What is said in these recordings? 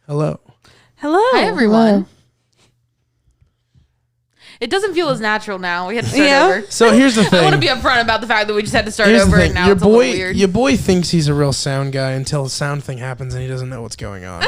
Hello. Hi, everyone. Hello. It doesn't feel as natural now. We had to start over. So here's the thing. I want to be upfront about the fact that we just had to start Here's over, the thing. and now it's a little weird. Your boy thinks he's a real sound guy until the sound thing happens and he doesn't know what's going on.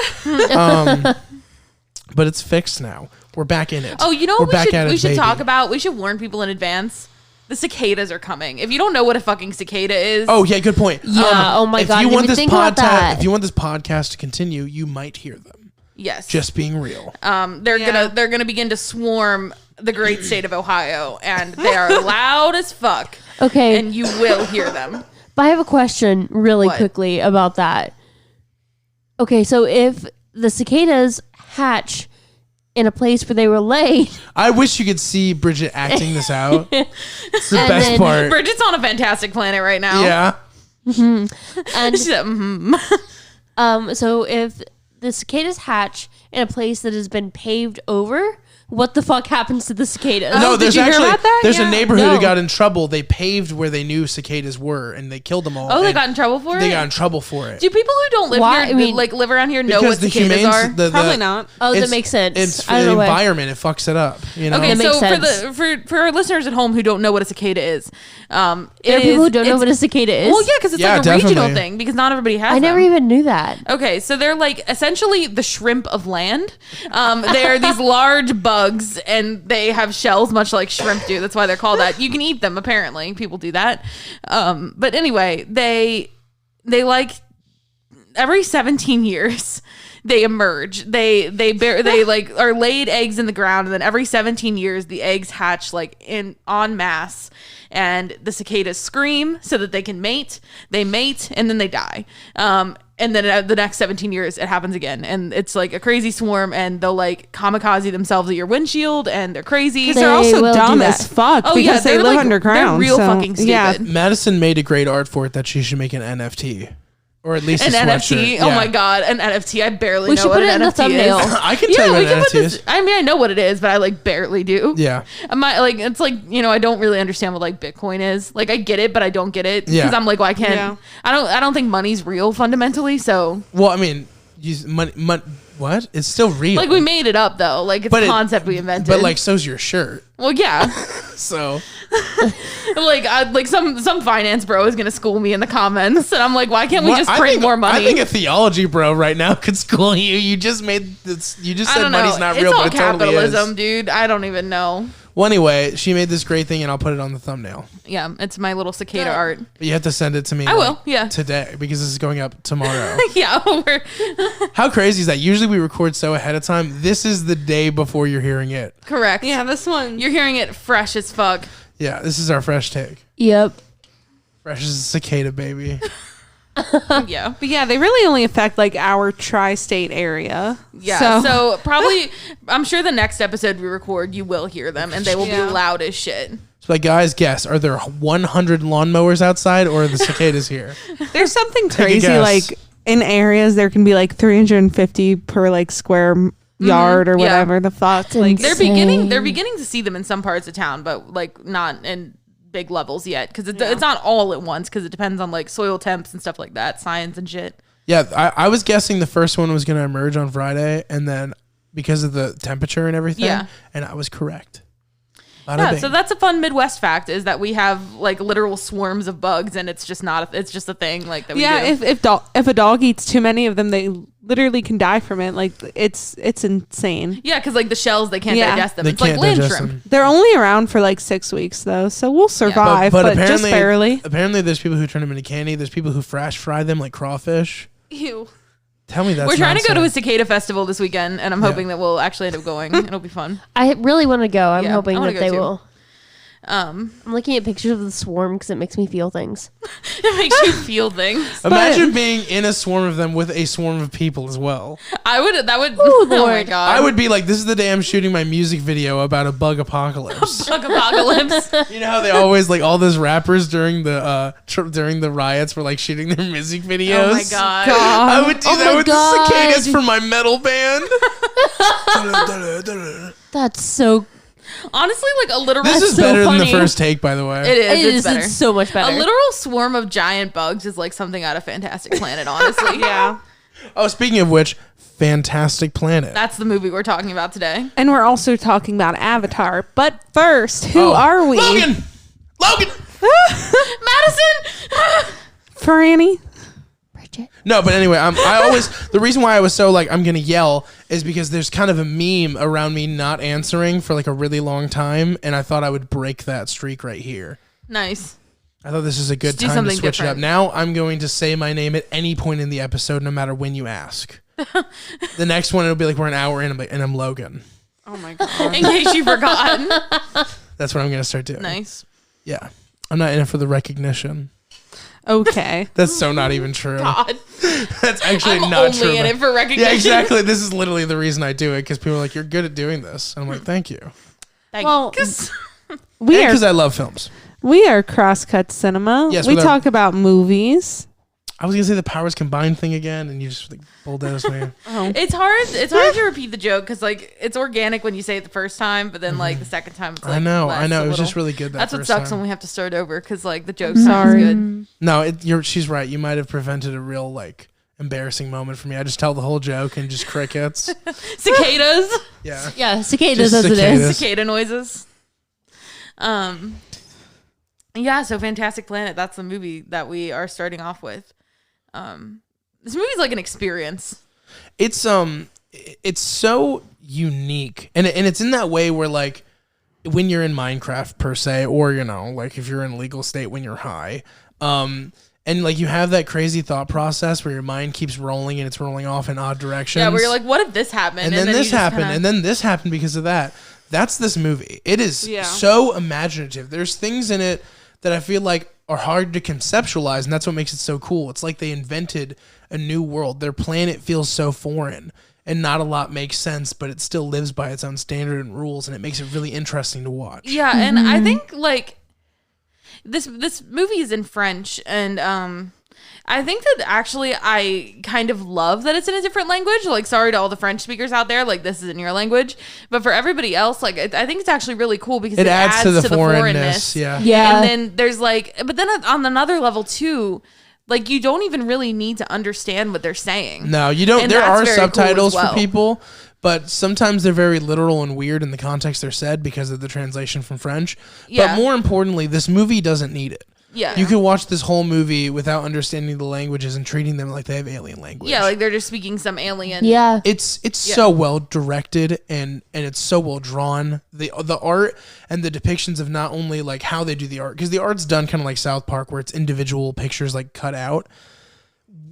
But it's fixed now. We're back in it. Oh, you know We're what back at we it, should baby. talk about? We should warn people in advance. The cicadas are coming. If you don't know what a fucking cicada is, Oh yeah, good point. Yeah. Oh my if God. you I didn't want even this think about that. if you want this podcast to continue, you might hear them. yes, Just being real. they're gonna begin to swarm the great state of Ohio, and they are loud as fuck. Okay. And you will hear them. But I have a question really What? quickly about that. Okay, so if the cicadas hatch in a place where they were laid, I wish you could see Bridget acting this out. It's the And best then- part. Bridget's on a fantastic planet right now. Yeah. and She's like, so if the cicadas hatch in a place that has been paved over, what the fuck happens to the cicadas? No, there's did you hear actually about that? there's Yeah. a neighborhood No. who got in trouble. They paved where they knew cicadas were, and they killed them all. Oh, they and got in trouble for it? They got in trouble for it. Do people who don't live Why? here, I mean- like live around here, know Because what cicadas are? Probably not. Oh, that it's- makes sense. It's for I don't the know why. environment. It fucks it up. You know. Okay, That so makes for our listeners at home who don't know what a cicada is, There are people who don't know what a cicada is. Well, yeah, because it's Yeah, like a regional definitely. thing because not everybody has I never them. even knew that. Okay, so they're like essentially the shrimp of land. They're these large bugs, and they have shells much like shrimp do. That's why they're called that. You can eat them, apparently. People do that. But anyway, they like every 17 years they emerge. They like are laid eggs in the ground, and then every 17 years the eggs hatch like en masse, and the cicadas scream so that they can mate. They mate and then they die. And then the next 17 years it happens again, and it's like a crazy swarm, and they'll like kamikaze themselves at your windshield, and they're crazy. Because they're They also will do dumb that. as fuck Oh, because yeah, they they're live like- underground. they're real so, fucking stupid. Yeah. Madison made a great art for it that she should make an NFT, or at least An a NFT. sweatshirt. Oh Yeah. my god, an NFT. I barely We know should what put it an in the NFT thumbnail. is. I can tell you we what can an put NFT this. is. I mean, I know what it is, but I like barely do. Yeah. It's like, you know, I don't really understand what like Bitcoin is. Like I get it, but I don't get it because Yeah. I'm like, well, I can't. Yeah. I don't think money's real fundamentally. So Well, I mean, money. What? It's still real. like we made it up though. Like it's But a it- concept we invented. But like, so's your shirt. well, yeah. So like some finance bro is gonna school me in the comments, and I'm like, why can't we Well, just I print think- more money? I think a theology bro right now could school you. You just made this. You just I said don't know. money's not It's real, all but it totally capitalism, is. dude. I don't even know. Well, anyway, she made this great thing, and I'll put it on the thumbnail. Yeah, it's my little cicada art. But you have to send it to me. I will, yeah. Today, because this is going up tomorrow. Yeah, we're How crazy is that? Usually we record so ahead of time. This is the day before you're hearing it. correct. Yeah, this one. You're hearing it fresh as fuck. Yeah, this is our fresh take. Yep. Fresh as a cicada, baby. Yeah. But yeah, they really only affect like our tri-state area. Yeah. So probably, I'm sure the next episode we record, you will hear them, and they will Yeah. be loud as shit. So, like, guys, guess: are there 100 lawnmowers outside, or are the cicadas here? There's something a crazy guess. like in areas there can be like 350 per like square yard or Yeah. whatever the fuck. Like They're Insane. beginning to see them in some parts of town, but like not in big levels yet, because it's not all at once, because it depends on like soil temps and stuff like that, science and shit. Yeah, I was guessing the first one was going to emerge on Friday, and then because of the temperature and everything, Yeah. and I was correct. Bada Yeah, bing. so that's a fun Midwest fact, is that we have like literal swarms of bugs, and it's just a thing like that we yeah, do. if a dog eats too many of them, they literally can die from it. Like it's insane. Yeah, because like the shells, they can't Yeah. digest them. They It's like can't land digest shrimp. them. They're only around for like 6 weeks though, so we'll survive, but just barely. Apparently, there's people who turn them into candy. There's people who fry them like crawfish. Ew. Tell me that's We're trying to go to a nonsense. cicada festival this weekend, and I'm Yeah. hoping that we'll actually end up going. It'll be fun. I really want to go. I'm Yeah, hoping I wanna that go they too. will. Um, I'm looking at pictures of the swarm because it makes me feel things. it makes you feel things. Imagine being in a swarm of them with a swarm of people as well. That would. Oh my Lord. god. I would be like, this is the day I'm shooting my music video about a bug apocalypse. Bug apocalypse. You know how they always like all those rappers during the during the riots were like shooting their music videos. Oh my god. I would do Oh that my with God. the cicadas for my metal band. That's so. Honestly, like a literal. This is so better than the funny. first take, by the way. It is. It It's is. better. It's so much better. A literal swarm of giant bugs is like something out of Fantastic Planet. Honestly. Yeah. Oh, speaking of which, Fantastic Planet. That's the movie we're talking about today. And we're also talking about Avatar. But first, who are we? Logan! Madison! Franny? Bridget. No, but anyway, the reason why I was so like I'm gonna yell is because there's kind of a meme around me not answering for like a really long time, and I thought I would break that streak right here. Nice. I thought this is a good do time to something switch it up. different. Now I'm going to say my name at any point in the episode, no matter when you ask. The next one it'll be like we're an hour in, and I'm Logan. Oh my God. In case you've forgotten. That's what I'm gonna start doing. Nice. Yeah, I'm not in it for the recognition. Okay. That's so not even true. God. That's actually I'm not only true. in it for recognition. Yeah, exactly. This is literally the reason I do it because people are like, "You're good at doing this." And I'm like, "Thank you." Well, Thanks. Because I love films. We are Crosscut Cinema. Yes, we with talk about movies. I was gonna say the powers combined thing again, and you just like bulldozed me. Oh. It's hard to repeat the joke because like it's organic when you say it the first time, but then like the second time it's like I know. lasts a It was little. just really good. That's what first sucks time. when we have to start over because like the joke Sorry. sounds good. No, she's right. You might have prevented a real like embarrassing moment for me. I just tell the whole joke and just crickets. Cicadas. Yeah. Yeah, cicadas Just as it cicadas. is. Cicada noises. Yeah, so Fantastic Planet, that's the movie that we are starting off with. This movie's like an experience. It's so unique, and it's in that way where like when you're in Minecraft per se, or like if you're in a legal state when you're high, and like you have that crazy thought process where your mind keeps rolling and it's rolling off in odd directions. Yeah, where you're like, what if this happened? and then you this just happened, kinda- and then this happened because of that. That's this movie. It is Yeah. so imaginative. There's things in it that I feel like are hard to conceptualize, and that's what makes it so cool. It's like they invented a new world. Their planet feels so foreign, and not a lot makes sense, but it still lives by its own standard and rules, and it makes it really interesting to watch. Yeah, and I think like this movie is in French, and I think that actually I kind of love that it's in a different language. Like, sorry to all the French speakers out there, like this isn't your language, but for everybody else, like I think it's actually really cool because it adds to the foreignness. Yeah. Yeah. And then there's like, but then on another level too, like you don't even really need to understand what they're saying. No, you don't. And There that's are very cool subtitles as well. for people, but sometimes they're very literal and weird in the context they're said because of the translation from French. Yeah. But more importantly, this movie doesn't need it. Yeah. You can watch this whole movie without understanding the languages and treating them like they have alien language. Yeah, like they're just speaking some alien. Yeah. It's so well directed and it's so well drawn. The art and the depictions of not only like how they do the art, because the art's done kind of like South Park where it's individual pictures like cut out.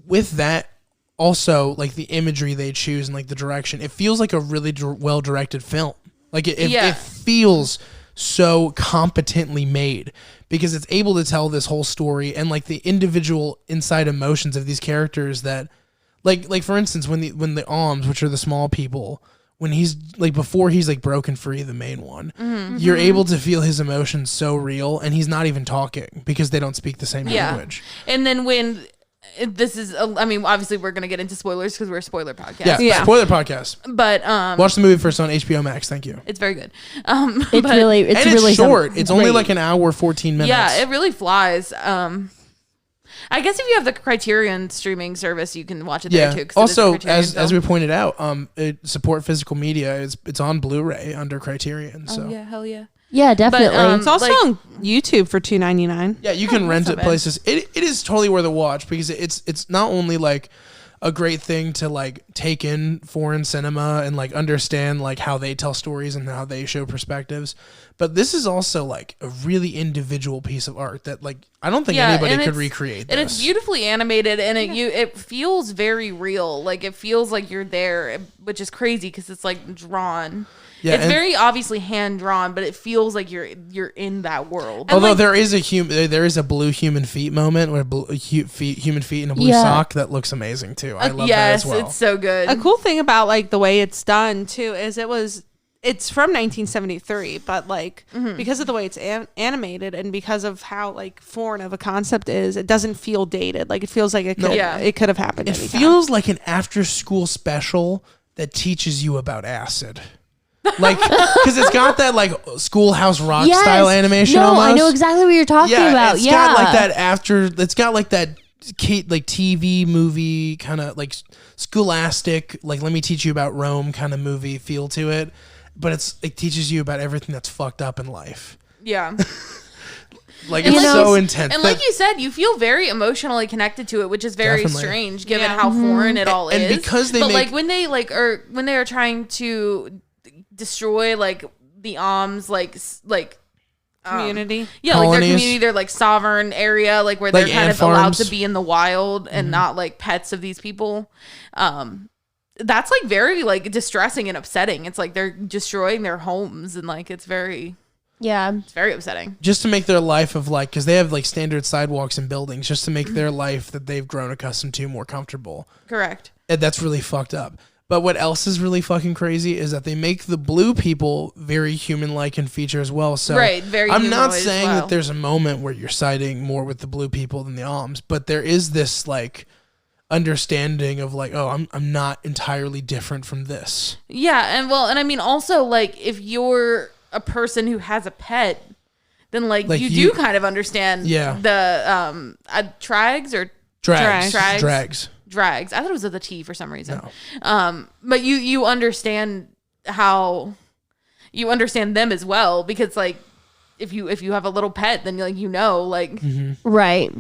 With that, also like the imagery they choose and like the direction, it feels like a really well directed film. Like it feels so competently made because it's able to tell this whole story and like the individual inside emotions of these characters that like for instance when the Alms, which are the small people, when he's like before he's like broken free, the main one, you're able to feel his emotions so real and he's not even talking because they don't speak the same language. And then when this is, I mean, obviously we're gonna get into spoilers because we're a spoiler podcast. Yeah. Spoiler podcast. But Watch the movie first on HBO Max. Thank you. it's very good. It's but- really, it's and really it's short. some- It's only great. like an hour, 14 minutes. Yeah, it really flies. I guess if you have the Criterion streaming service, you can watch it there too. 'cause it is a Also, Criterion as we film. pointed out, support physical media. It's on Blu-ray under Criterion. So Oh, yeah, hell yeah. Yeah, definitely. It's also like- on YouTube for $2.99. yeah, you can rent not it bad. places. It is totally worth a watch because it's not only like a great thing to like take in foreign cinema and like understand like how they tell stories and how they show perspectives, but this is also like a really individual piece of art that like I don't think anybody and could it's- recreate this. And it's beautifully animated, and it feels very real. Like it feels like you're there, which is crazy because it's like drawn. Yeah, it's and- very obviously hand drawn, but it feels like you're in that world. Although there is a blue human feet moment where human feet in a blue Yeah. sock that looks amazing too. I love yes, that as well. it's so good. A cool thing about like the way it's done too is it's from 1973, but like because of the way it's animated and because of how like foreign of a concept is, it doesn't feel dated. Like it feels like it could Yeah. it could have happened. It anytime. feels like an after-school special that teaches you about acid. Like, because it's got that like Schoolhouse Rock Yes. style animation. No, almost. I know exactly what you're talking about. It's Yeah. got like that it's got like that like TV movie kind of like scholastic, like let me teach you about Rome kind of movie feel to it, but it teaches you about everything that's fucked up in life. Yeah. Like it's so intense. And like you said, you feel very emotionally connected to it, which is very strange given how foreign it all is. And because like when they when they are trying to destroy like the Alms community. Yeah, like their community, their like sovereign area, like where they're kind of allowed to be in the wild and not like pets of these people. That's like very like distressing and upsetting. It's like they're destroying their homes and like it's very upsetting. Just to make their life of like, because they have like standard sidewalks and buildings, just to make their life that they've grown accustomed to more comfortable. Correct. And that's really fucked up. But what else is really fucking crazy is that they make the blue people very human-like in feature as well. So very I'm not saying that there's a moment where you're siding more with the blue people than the Alms, but there is this like understanding of like, oh, I'm not entirely different from this. Yeah, and I mean also like if you're a person who has a pet, then like you do kind of understand the drags. I thought it was with a T for some reason. No. But you understand how you understand them as well, because like if you have a little pet, then like right.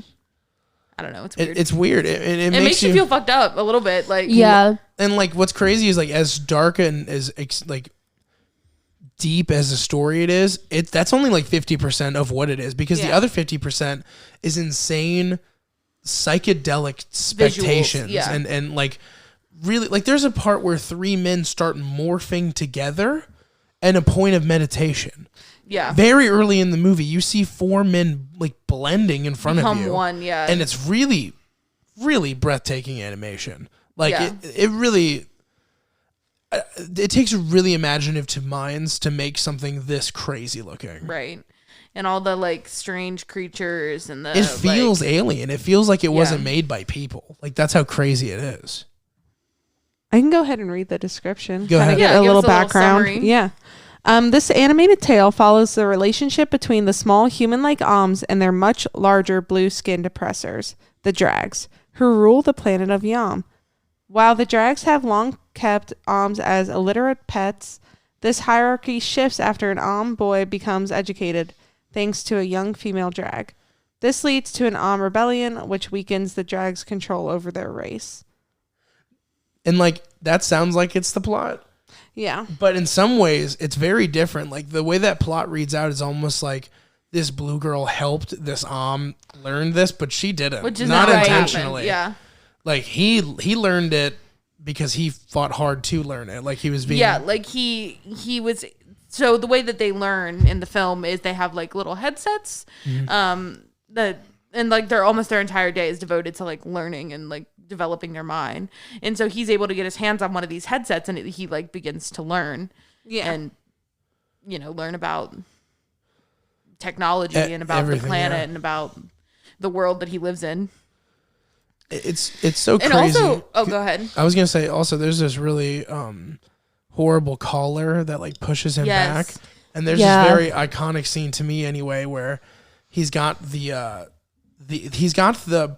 I don't know. It's weird. It's weird. It makes you feel fucked up a little bit. Like and like what's crazy is like as dark and as like deep as a story it is, that's only like 50% of what it is, because the other 50% is insane psychedelic expectations. Visuals, and like really like there's a part where three men start morphing together and a point of meditation. Yeah. Very early in the movie, you see four men like blending in front of you. Become one, yeah. And it's really, really breathtaking animation. Like it really, it takes really imaginative minds to make something this crazy looking. Right. And all the like strange creatures and the it feels alien. It feels like it wasn't made by people. Like that's how crazy it is. I can go ahead and read the description. Go ahead. Get a little background. This animated tale follows the relationship between the small human-like Alms and their much larger blue-skinned oppressors, the Drags, who rule the planet of Yam. While the Drags have long kept Alms as illiterate pets, this hierarchy shifts after an Alm boy becomes educated, thanks to a young female Drag. This leads to an Alm rebellion, which weakens the Drags' control over their race. And like that sounds like it's the plot. Yeah. But in some ways, it's very different. Like the way that plot reads out is almost like this blue girl helped this Alm learn this, but she didn't. Which is not right. intentionally. Yeah. Like he learned it because he fought hard to learn it. Like he was being like he was. So the way that they learn in the film is they have like little headsets, and like their entire day is devoted to like learning and like developing their mind. And so he's able to get his hands on one of these headsets, and he like begins to learn, and learn about technology and about the planet and about the world that he lives in. It's so crazy. And also, go ahead. I was gonna say also there's this really horrible collar that like pushes him back, and there's this very iconic scene to me anyway where he's got the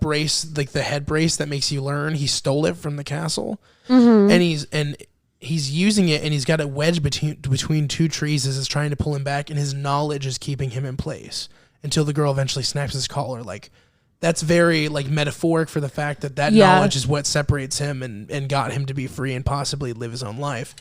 brace, like the head brace that makes you learn. He stole it from the castle, and he's using it, and he's got it wedged between two trees as it's trying to pull him back, and his knowledge is keeping him in place until the girl eventually snaps his collar. Like that's very like metaphoric for the fact that knowledge is what separates him and got him to be free and possibly live his own life.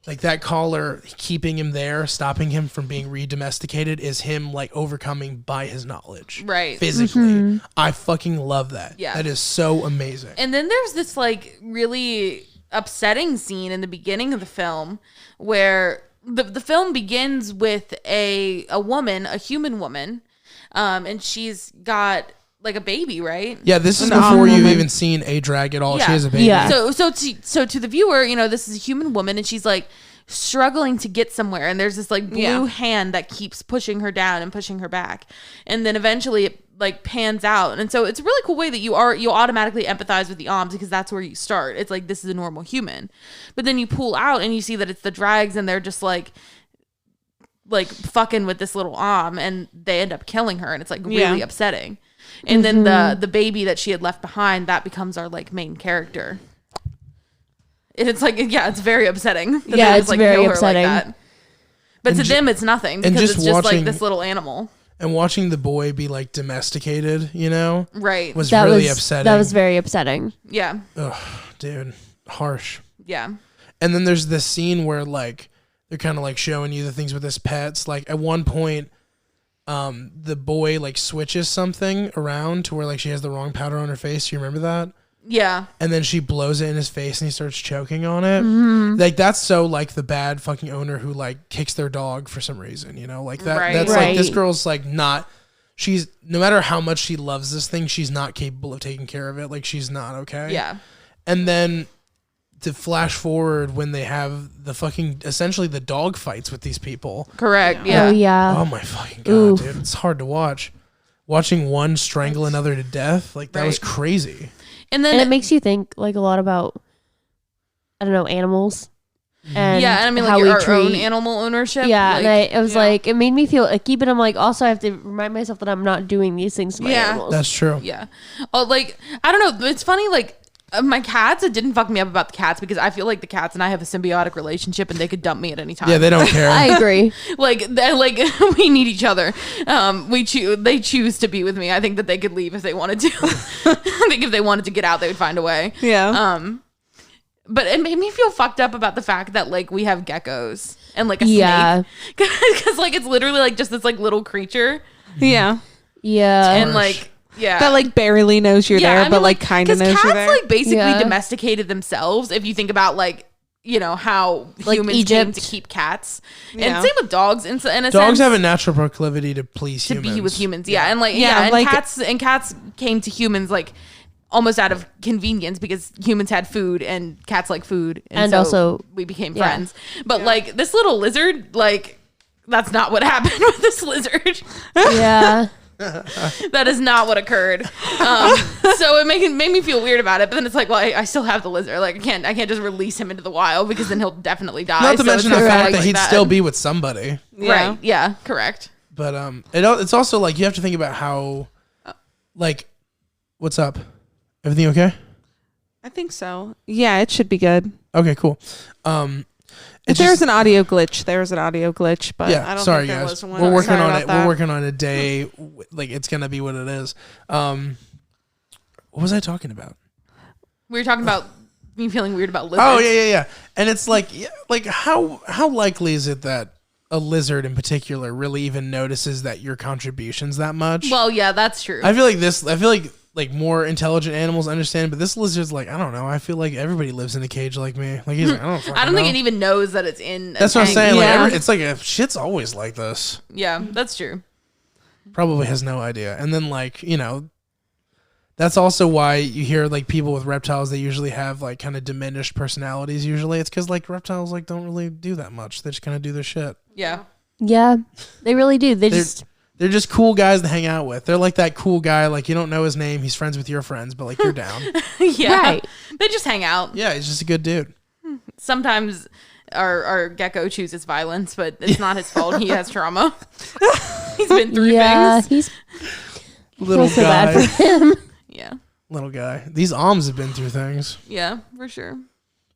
Like that collar keeping him there, stopping him from being re-domesticated, is him like overcoming by his knowledge. Right. Physically. I fucking love that. Yeah. That is so amazing. And then there's this like really upsetting scene in the beginning of the film where the film begins with a woman, a human woman, and she's got like a baby, right? Yeah, this is before you've even seen a drag at all. Yeah. She has a baby. Yeah. So to the viewer, this is a human woman, and she's like struggling to get somewhere, and there's this like blue hand that keeps pushing her down and pushing her back, and then eventually it like pans out, and so it's a really cool way that you automatically empathize with the Alms, because that's where you start. It's like this is a normal human, but then you pull out and you see that it's the Drags, and they're just like fucking with this little Alm, and they end up killing her, and it's like really upsetting. And then the baby that she had left behind, that becomes our like main character. And it's like, yeah, it's very upsetting. That Yeah, they it's very kill her upsetting. Like that. But to them, it's nothing because just it's just watching- like this little animal. And watching the boy be like domesticated, you know, Right. was That really was upsetting. That was very upsetting. Yeah. Ugh, dude, harsh. Yeah. And then there's this scene where like they're kind of like showing you the things with his pets. Like at one point, the boy like switches something around to where like she has the wrong powder on her face. You remember that? Yeah. And then she blows it in his face and he starts choking on it. Like that's so like the bad fucking owner who like kicks their dog for some reason, you know, like that. Right. That's like this Right. girl's like not. She's no matter how much she loves this thing, she's not capable of taking care of it. Like she's not okay. Yeah. And then to flash forward when they have the fucking essentially the dog fights with these people. Correct. Yeah. Oh yeah. Oh my fucking god, Oof. dude! It's hard to watch. Watching one strangle another to death, like that was Right. crazy. And then And it makes you think like a lot about, I don't know, animals. And yeah, and I mean how like we our own treat- animal ownership. Yeah, like, and it was like, it made me feel like, even I'm like, also I have to remind myself that I'm not doing these things to my Yeah. animals. That's true. yeah. Oh, like I don't know. It's funny. Like my cats, it didn't fuck me up about the cats because I feel like the cats and I have a symbiotic relationship and they could dump me at any time. Yeah, they don't care. I agree. like we need each other. They choose to be with me. I think that they could leave if they wanted to. I think if they wanted to get out, they would find a way. Yeah. But it made me feel fucked up about the fact that like we have geckos and like a Yeah. snake because like it's literally like just this like little creature yeah. Yeah. and like yeah. That like barely knows you're there, I mean, but like kind of knows cats you're there. like basically Yeah. domesticated themselves. If you think about like you know how Like humans came Egypt. to keep cats, Yeah. and same with dogs. In a Dogs sense, have a natural proclivity to please to humans. be with humans. Yeah, and like Yeah, and like- cats came to humans like almost out of convenience because humans had food and cats like food, And so also- we became yeah. friends. But like this little lizard, like that's not what happened with this lizard. Yeah. That is not what occurred. So it made me feel weird about it. But then it's like, well, I still have the lizard. Like I can't just release him into the wild because then he'll definitely die. Not to So mention it's the kinda fact like that he'd still be with somebody. Yeah. right. Yeah, correct. But it's also like you have to think about how, like, what's up? Everything okay? I think so. Yeah, it should be good. Okay, cool. If It's there's just- an audio glitch, there's an audio glitch, but yeah, I don't sorry think there guys. was one. We're working Sorry on about it. that. We're working on a day. Like it's gonna be what it is. What was I talking about? We were talking about me feeling weird about lizards. Oh yeah. And it's like, like how likely is it that a lizard in particular really even notices that your contributions that much? Well, yeah, that's true. I feel like more intelligent animals understand, but this lizard's like, I don't know. I feel like everybody lives in a cage like me. Like he's like, I don't fucking I don't think know. it even knows that it's in. That's what I'm tank. saying. Yeah. Like it's like shit's always like this. Yeah, that's true. Probably has no idea. And then like, you know, that's also why you hear like people with reptiles, they usually have like kind of diminished personalities usually. It's because like reptiles like don't really do that much. They just kind of do their shit. Yeah. Yeah. They really do. They're just cool guys to hang out with. They're like that cool guy, like you don't know his name, he's friends with your friends, but like you're down. Yeah. Right. They just hang out. Yeah, he's just a good dude. Sometimes our gecko chooses violence, but it's not his fault. He has trauma. He's been through Yeah. things. He's Little feel so bad guy. for him. Yeah. Little guy. These alms have been through things. Yeah, for sure.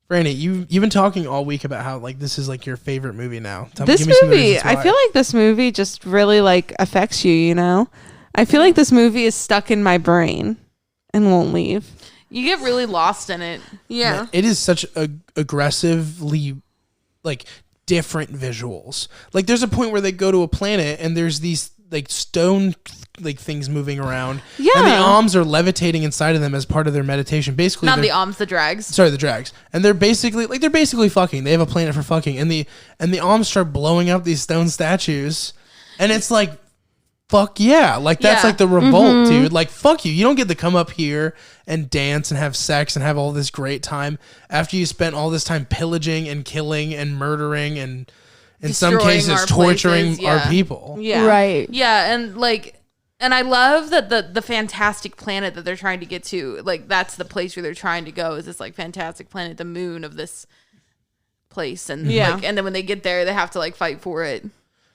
Franny, you've been talking all week about how like this is like your favorite movie now. This give me some movie, reasons I why. feel like this movie just really like affects you, you know? I feel like this movie is stuck in my brain and won't leave. You get really lost in it. Yeah. It is such aggressively like different visuals. Like there's a point where they go to a planet and there's these like stone like things moving around. Yeah. And the alms are levitating inside of them as part of their meditation. Basically Not they're- the alms, the drags. Sorry, the drags. And they're basically fucking. They have a planet for fucking. And the alms start blowing up these stone statues. And it's like, fuck yeah. Like that's Yeah. like the revolt, dude. Like fuck you. You don't get to come up here and dance and have sex and have all this great time after you spent all this time pillaging and killing and murdering and in some Destroying cases our torturing places, yeah. our people. Yeah. Right. Yeah, and like and I love that the fantastic planet that they're trying to get to, like that's the place where they're trying to go, is this like fantastic planet, the moon of this place. And Yeah. like and then when they get there they have to like fight for it.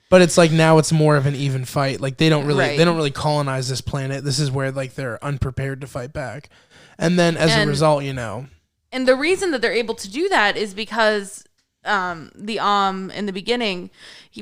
But it's like now it's more of an even fight. Like they don't Right. really colonize this planet. This is where like they're unprepared to fight back. And then as a result, And the reason that they're able to do that is because the in the beginning,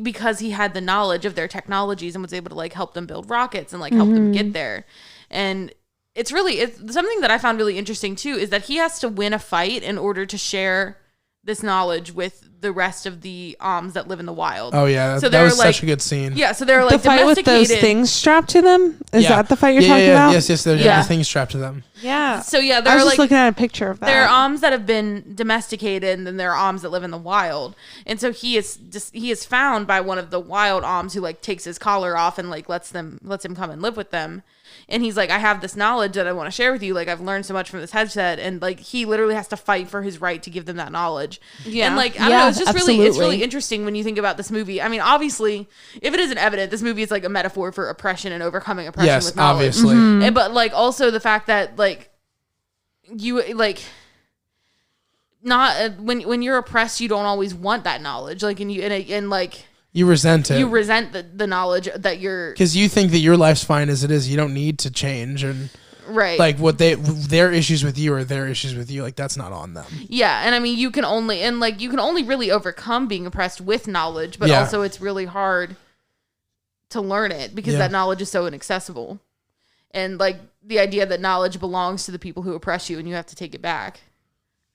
because he had the knowledge of their technologies and was able to like help them build rockets and like help them get there. And it's something that I found really interesting too, is that he has to win a fight in order to share this knowledge with the rest of the that live in the wild. Oh yeah, so that was like, such a good scene. Yeah, so they're like The fight with those things strapped to them? Is that the fight you're talking about? Yes, the things strapped to them. Yeah. So yeah, I they're was like just looking at a picture of that. there are that have been domesticated, and then there are that live in the wild. And so he is found by one of the wild who like takes his collar off and like lets him come and live with them. And he's like, I have this knowledge that I want to share with you. Like, I've learned so much from this headset. And like, he literally has to fight for his right to give them that knowledge. Yeah. And like, I don't know, it's just it's really interesting when you think about this movie. I mean, obviously, if it isn't evident, this movie is like a metaphor for oppression and overcoming oppression with knowledge. Obviously. And, but like, also the fact that like, you like, not when you're oppressed, you don't always want that knowledge. Like, and like, you resent it. You resent the knowledge that you're... Because you think that your life's fine as it is. You don't need to change. And right. Like, what their issues with you are their issues with you. Like, that's not on them. Yeah, and I mean, you can only really overcome being oppressed with knowledge, but also it's really hard to learn it because that knowledge is so inaccessible. And, like, the idea that knowledge belongs to the people who oppress you and you have to take it back.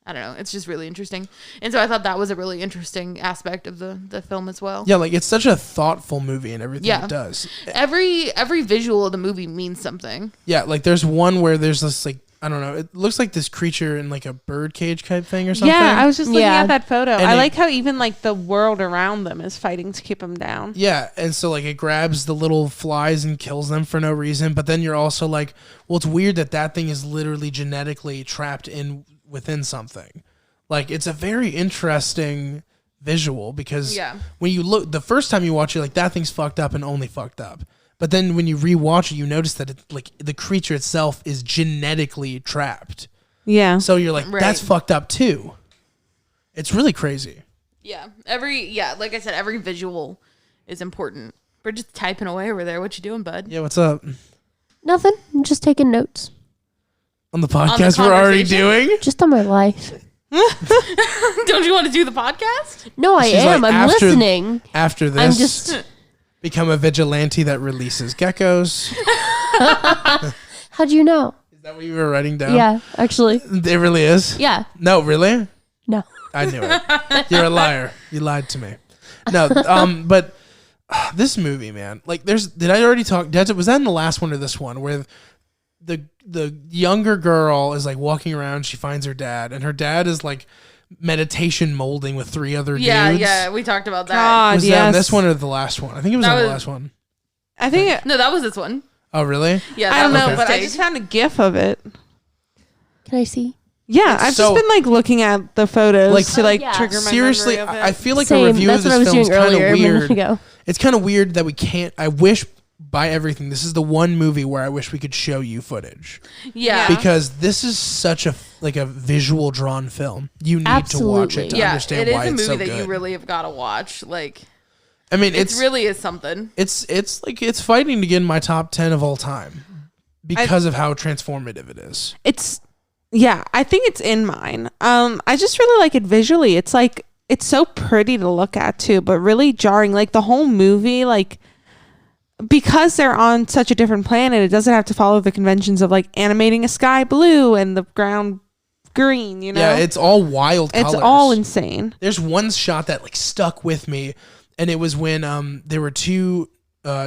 I don't know. It's just really interesting. And so I thought that was a really interesting aspect of the film as well. Yeah, like it's such a thoughtful movie and everything it does. Every visual of the movie means something. Yeah, like there's one where there's this like, I don't know, it looks like this creature in like a bird cage type thing or something. Yeah, I was just looking at that photo. And I like how even like the world around them is fighting to keep them down. Yeah, and so like it grabs the little flies and kills them for no reason, but then you're also like, well, it's weird that thing is literally genetically trapped within something. Like it's a very interesting visual because when you look the first time you watch it, like that thing's fucked up and only fucked up. But then when you rewatch it, you notice that it, like the creature itself is genetically trapped. Yeah. So you're like, that's fucked up too. It's really crazy. Yeah. Like I said, every visual is important. We're just typing away over there. What you doing, bud? Yeah, what's up? Nothing. I'm just taking notes. On the podcast we're already doing? Just on my life. Don't you want to do the podcast? No, I am. Like, I'm listening. After this, I'm just become a vigilante that releases geckos. How'd you know? Is that what you were writing down? Yeah, actually. It really is? Yeah. No, really? No. I knew it. You're a liar. You lied to me. No, but this movie, man, like did I already talk? Was that in the last one or this one where the younger girl is like walking around, she finds her dad, and her dad is like meditation molding with three other dudes. Yeah, we talked about that. God, was that in this one or the last one? I think it was on the last one. I think no, that was this one. Oh, really? Yeah, I don't know, okay. but I just found a GIF of it. Can I see? Yeah, I've just been like looking at the photos to trigger my seriously, memory of it. I feel like Same. a review That's of what I this was film is doing kind of earlier, a minute weird. ago. It's kind of weird that we can't. I wish by everything, this is the one movie where I wish we could show you footage. Yeah. Because this is such a visual drawn film. You need to watch it to understand why it's so good. It is a movie that you really have got to watch. Like, I mean, it really is something. It's fighting to get in my top 10 of all time because of how transformative it is. I think it's in mine. I just really like it visually. It's like it's so pretty to look at too, but really jarring. Like the whole movie, like because they're on such a different planet, it doesn't have to follow the conventions of like animating a sky blue and the ground green, you know? Yeah, it's all wild colors. It's all insane. There's one shot that like stuck with me, and it was when there were two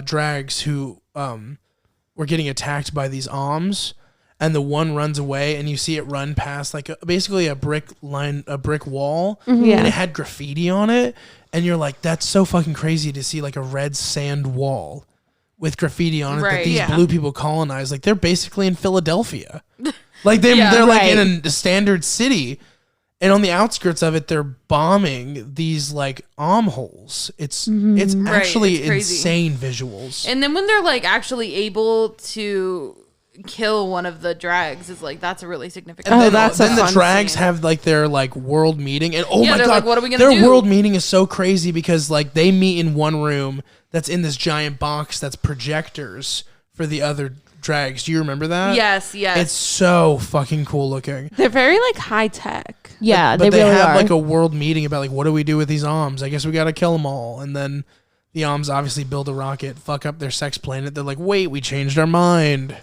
drags who were getting attacked by these Oms, and the one runs away, and you see it run past like basically a brick wall, and it had graffiti on it, and you're like, that's so fucking crazy to see like a red sand wall with graffiti on it that these blue people colonized. Like they're basically in Philadelphia. Like they're like in a standard city, and on the outskirts of it, they're bombing these like holes. It's actually it's crazy. insane visuals. And then when they're like actually able to kill one of the drags is like that's a really significant. And then, that's a then the fun drags scene. have like their like world meeting, and Yeah, my they're god, like, what are we gonna their do? world meeting is so crazy because like they meet in one room that's in this giant box that's projectors for the other drags. Do you remember that? Yes. It's so fucking cool looking. They're very like high tech. Yeah, But they really have are. like a world meeting about like what do we do with these Oms? I guess we got to kill them all, and then the Oms obviously build a rocket, fuck up their sex planet. They're like, wait, we changed our mind.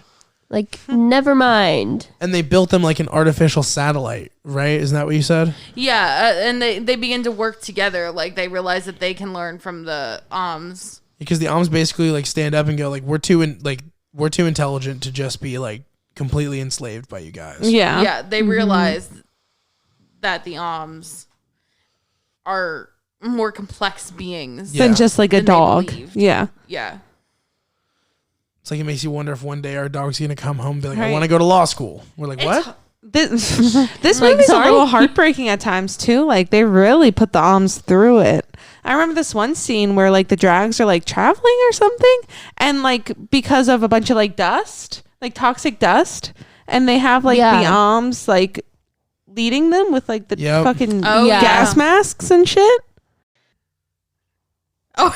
Like, never mind. And they built them like an artificial satellite, right? Isn't that what you said? Yeah, and they begin to work together. Like they realize that they can learn from the Oms. Because the Oms basically like stand up and go like, we're too intelligent to just be like completely enslaved by you guys. Yeah. Yeah, they realize that the Oms are more complex beings. Yeah. Than just like a Than they dog. believed. Yeah. Yeah. It's like it makes you wonder if one day our dog's gonna come home and be like, I Right. want to go to law school. We're like, It's what? This Like, movie's sorry? a little heartbreaking at times too. Like they really put the Oms through it. I remember this one scene where like the drags are like traveling or something, and like because of a bunch of like dust, like toxic dust, and they have like Yeah. the Oms like leading them with like the Yep. fucking Oh, yeah. gas masks and shit. Oh,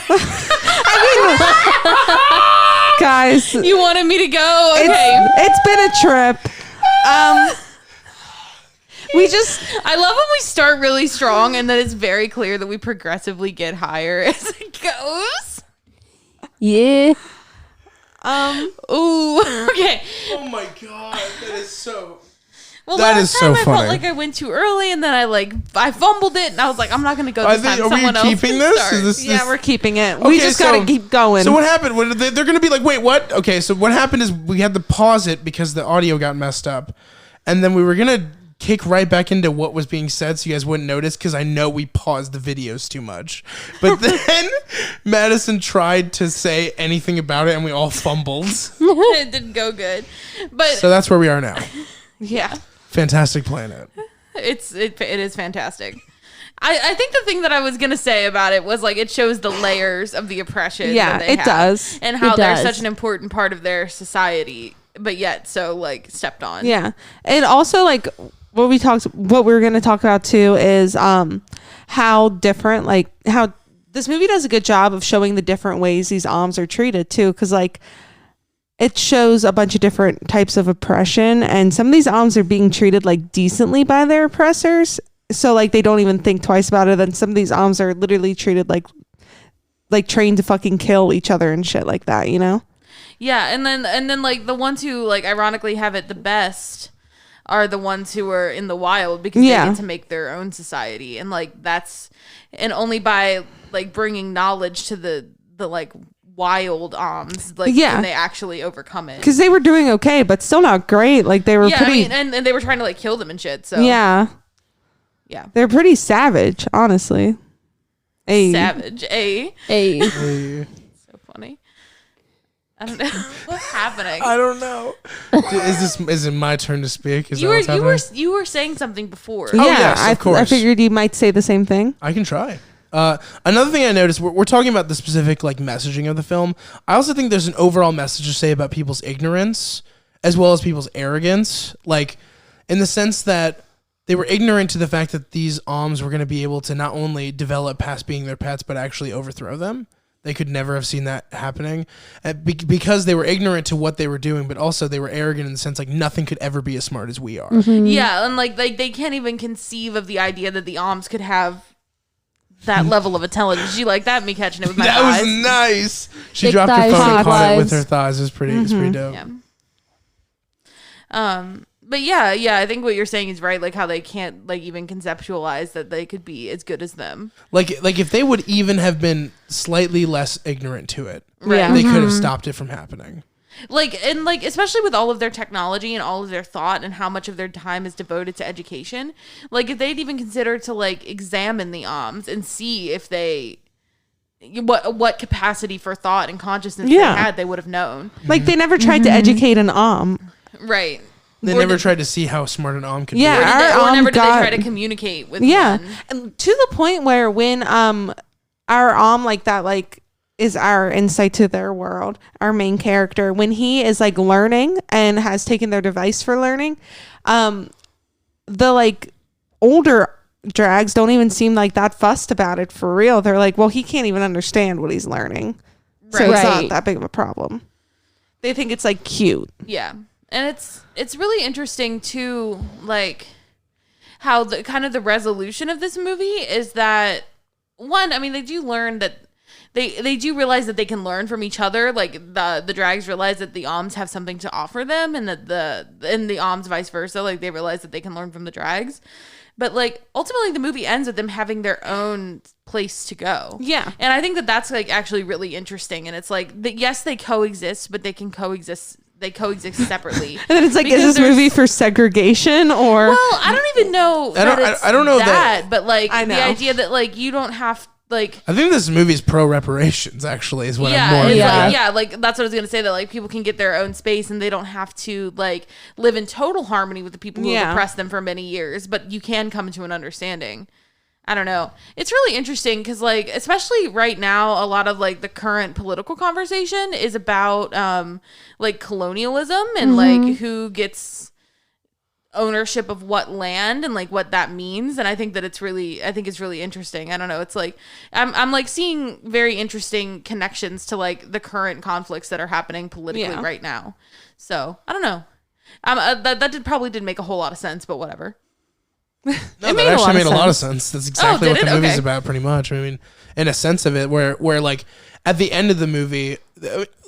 Guys, you wanted me to go? Okay. it's been a trip. We just I love when we start really strong and then it's very clear that we progressively get higher as it goes. Yeah. Ooh. Okay. Oh my god, that is so. Well, That last is so time I funny. felt like I went too early and then I fumbled it and I was like, I'm not gonna go this time. Are we Someone else keeping can this? start. Is this? yeah, this- we're keeping it. We Okay, just gotta so- keep going. So what happened? They're going to be like, wait, what? Okay, so what happened is we had to pause it because the audio got messed up, and then we were going to kick right back into what was being said so you guys wouldn't notice because I know we paused the videos too much. But then Madison tried to say anything about it, and we all fumbled. It didn't go good. But So that's where we are now. yeah. Fantastic planet. It is fantastic. I think the thing that I was gonna say about it was like it shows the layers of the oppression. Yeah, that they it have, does. and how It they're does. such an important part of their society, but yet so like stepped on. Yeah. And also like what we're going to talk about too is how different, like how this movie does a good job of showing the different ways these Oms are treated too, cuz like it shows a bunch of different types of oppression, and some of these Oms are being treated like decently by their oppressors, so like they don't even think twice about it. And some of these Oms are literally treated like trained to fucking kill each other and shit like that, you know? Yeah, and then like the ones who like ironically have it the best are the ones who are in the wild because Yeah. they get to make their own society, and like that's and only by like bringing knowledge to the like wild Oms like Yeah. can they actually overcome it. Because they were doing okay, but still not great. Like they were Yeah, pretty. I mean, and they were trying to like kill them and shit. So yeah, yeah. they're pretty savage, honestly. Hey. Savage, Hey. Hey. so funny. I don't know what's happening. I don't know. Is it my turn to speak? Is You that were what's happening? you were saying something before. Yeah, yes, of I course. figured you might say the same thing. I can try. Another thing I noticed, we're talking about the specific like messaging of the film. I also think there's an overall message to say about people's ignorance as well as people's arrogance, like in the sense that they were ignorant to the fact that these Oms were going to be able to not only develop past being their pets, but actually overthrow them. They could never have seen that happening because they were ignorant to what they were doing, but also they were arrogant in the sense like nothing could ever be as smart as we are. Yeah, and like they can't even conceive of the idea that the Oms could have that level of intelligence. You like that? Me catching it with my That eyes. was nice. She Big dropped her thighs, phone and big caught it with thighs. her thighs. It's pretty dope. Yeah. But yeah, I think what you're saying is right. Like how they can't like even conceptualize that they could be as good as them. Like if they would even have been slightly less ignorant to it, Yeah. they could have stopped it from happening. Like and like especially with all of their technology and all of their thought and how much of their time is devoted to education. Like if they'd even consider to like examine the Oms and see if they what capacity for thought and consciousness Yeah. they had, they would have known. Like they never tried to educate an Right. They Or never did- tried to see how smart an Om could Yeah. Or, be. did they, Our or never did got- they try to communicate with Yeah. one? And to the point where when our like that like is our insight to their world. Our main character, when he is like learning and has taken their device for learning, the like older drags don't even seem like that fussed about it for real. They're like, well, he can't even understand what he's learning, so it's not that big of a problem. They think it's like cute. Yeah. And it's really interesting too, like how the kind of the resolution of this movie is that one, I mean, they do learn that they do realize that they can learn from each other. Like the drags realize that the Oms have something to offer them, and that the Oms vice versa. Like they realize that they can learn from the drags. But like ultimately the movie ends with them having their own place to go. Yeah. And I think that that's like actually really interesting. And it's like, yes, they coexist, but they can coexist. They coexist separately. And then it's like, is this movie for segregation or? Well, I don't even know. I don't know that. But like the idea that like you don't have like. I think this movie is pro reparations. Actually, is what I'm more. Like that's what I was gonna say. That like people can get their own space and they don't have to like live in total harmony with the people who have oppressed them for many years. But you can come to an understanding. I don't know. It's really interesting because, like, especially right now, a lot of like the current political conversation is about like colonialism and like who gets ownership of what land and like what that means. And I think that it's really interesting. I don't know. It's like I'm like seeing very interesting connections to like the current conflicts that are happening politically right now. So I don't know. That probably didn't make a whole lot of sense, but whatever. No, that actually made a lot of sense. That's exactly what the movie's about, pretty much. I mean, in a sense of it, where like at the end of the movie,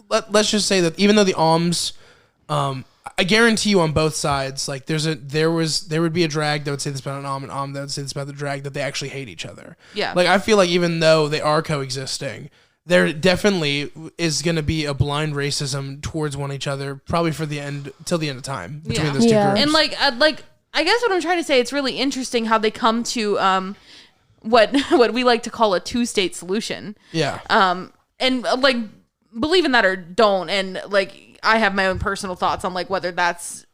let's just say that even though the Oms, I guarantee you on both sides, like there would be a drag that would say this about an Om that would say this about the drag, that they actually hate each other. Yeah. Like I feel like even though they are coexisting, there definitely is going to be a blind racism towards one each other, probably till the end of time between those two groups. And like I guess what I'm trying to say, it's really interesting how they come to what we like to call a two-state solution. Yeah. And like believe in that or don't, and like I have my own personal thoughts on like whether that's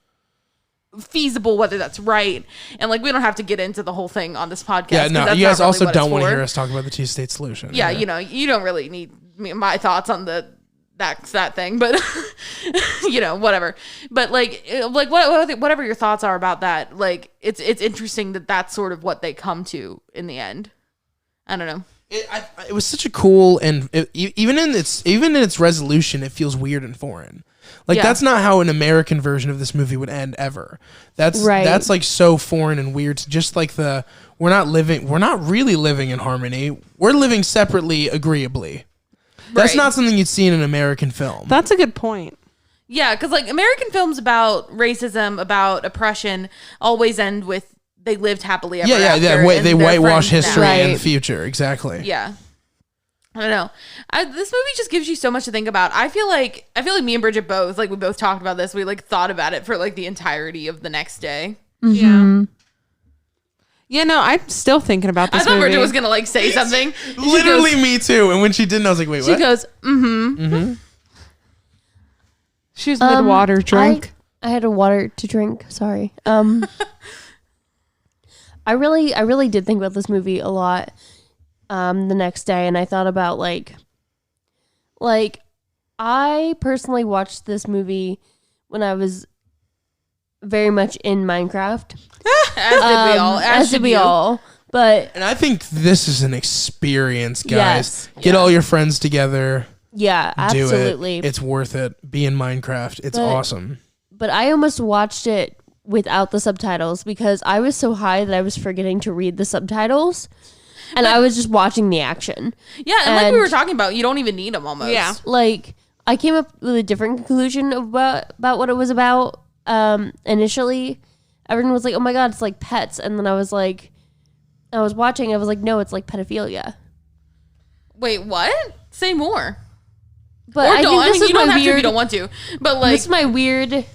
feasible, whether that's right, and like we don't have to get into the whole thing on this podcast. Yeah, no, you guys really also don't want to hear us talk about the two-state solution. Yeah, you know, you don't really need my thoughts on that thing, but you know, whatever. But like whatever your thoughts are about that, like it's interesting that that's sort of what they come to in the end. I don't know. It was such a cool, and even in its resolution, it feels weird and foreign. Like that's not how an American version of this movie would end ever. That's like so foreign and weird. Just like we're not really living in harmony. We're living separately, agreeably. That's not something you'd see in an American film. That's a good point. Yeah, because like American films about racism, about oppression, always end with they lived happily ever after. Yeah. They whitewash history in the future. Exactly. Yeah. I don't know. This movie just gives you so much to think about. I feel like me and Bridget both, like we both talked about this. We like thought about it for like the entirety of the next day. Mm-hmm. Yeah. Yeah, no, I'm still thinking about this movie. I thought Bridget was going to like say something. Literally me too. And when she didn't, I was like, wait, what? She goes, mm-hmm. Mm-hmm. She was mid-water drink. I had a water to drink. Sorry. I really did think about this movie a lot the next day. And I thought about like I personally watched this movie when I was very much in Minecraft. As did we all. But and I think this is an experience, guys. Get all your friends together. Yeah, absolutely. Do it. It's worth it. Be in Minecraft. It's awesome. But I almost watched it without the subtitles because I was so high that I was forgetting to read the subtitles. And I was just watching the action. Yeah, and like we were talking about, you don't even need them almost. Yeah. Like, I came up with a different conclusion about what it was about initially. Everyone was like, oh my God, it's like pets. And then I was like, I was watching, I was like, no, it's like pedophilia. Wait, what? Say more. But I think this is you don't my have weird, to if you don't want to. But like, this is my weird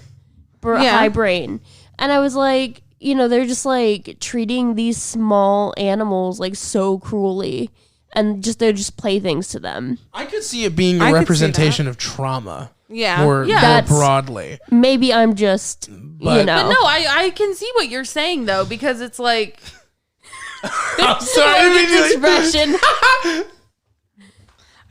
high brain. And I was like, you know, they're just like treating these small animals like so cruelly. And they're just playthings to them. I could see it being a representation of trauma. Yeah. More broadly. Maybe I'm just, you know. But no, I can see what you're saying, though, because it's like... I'm sorry. expression.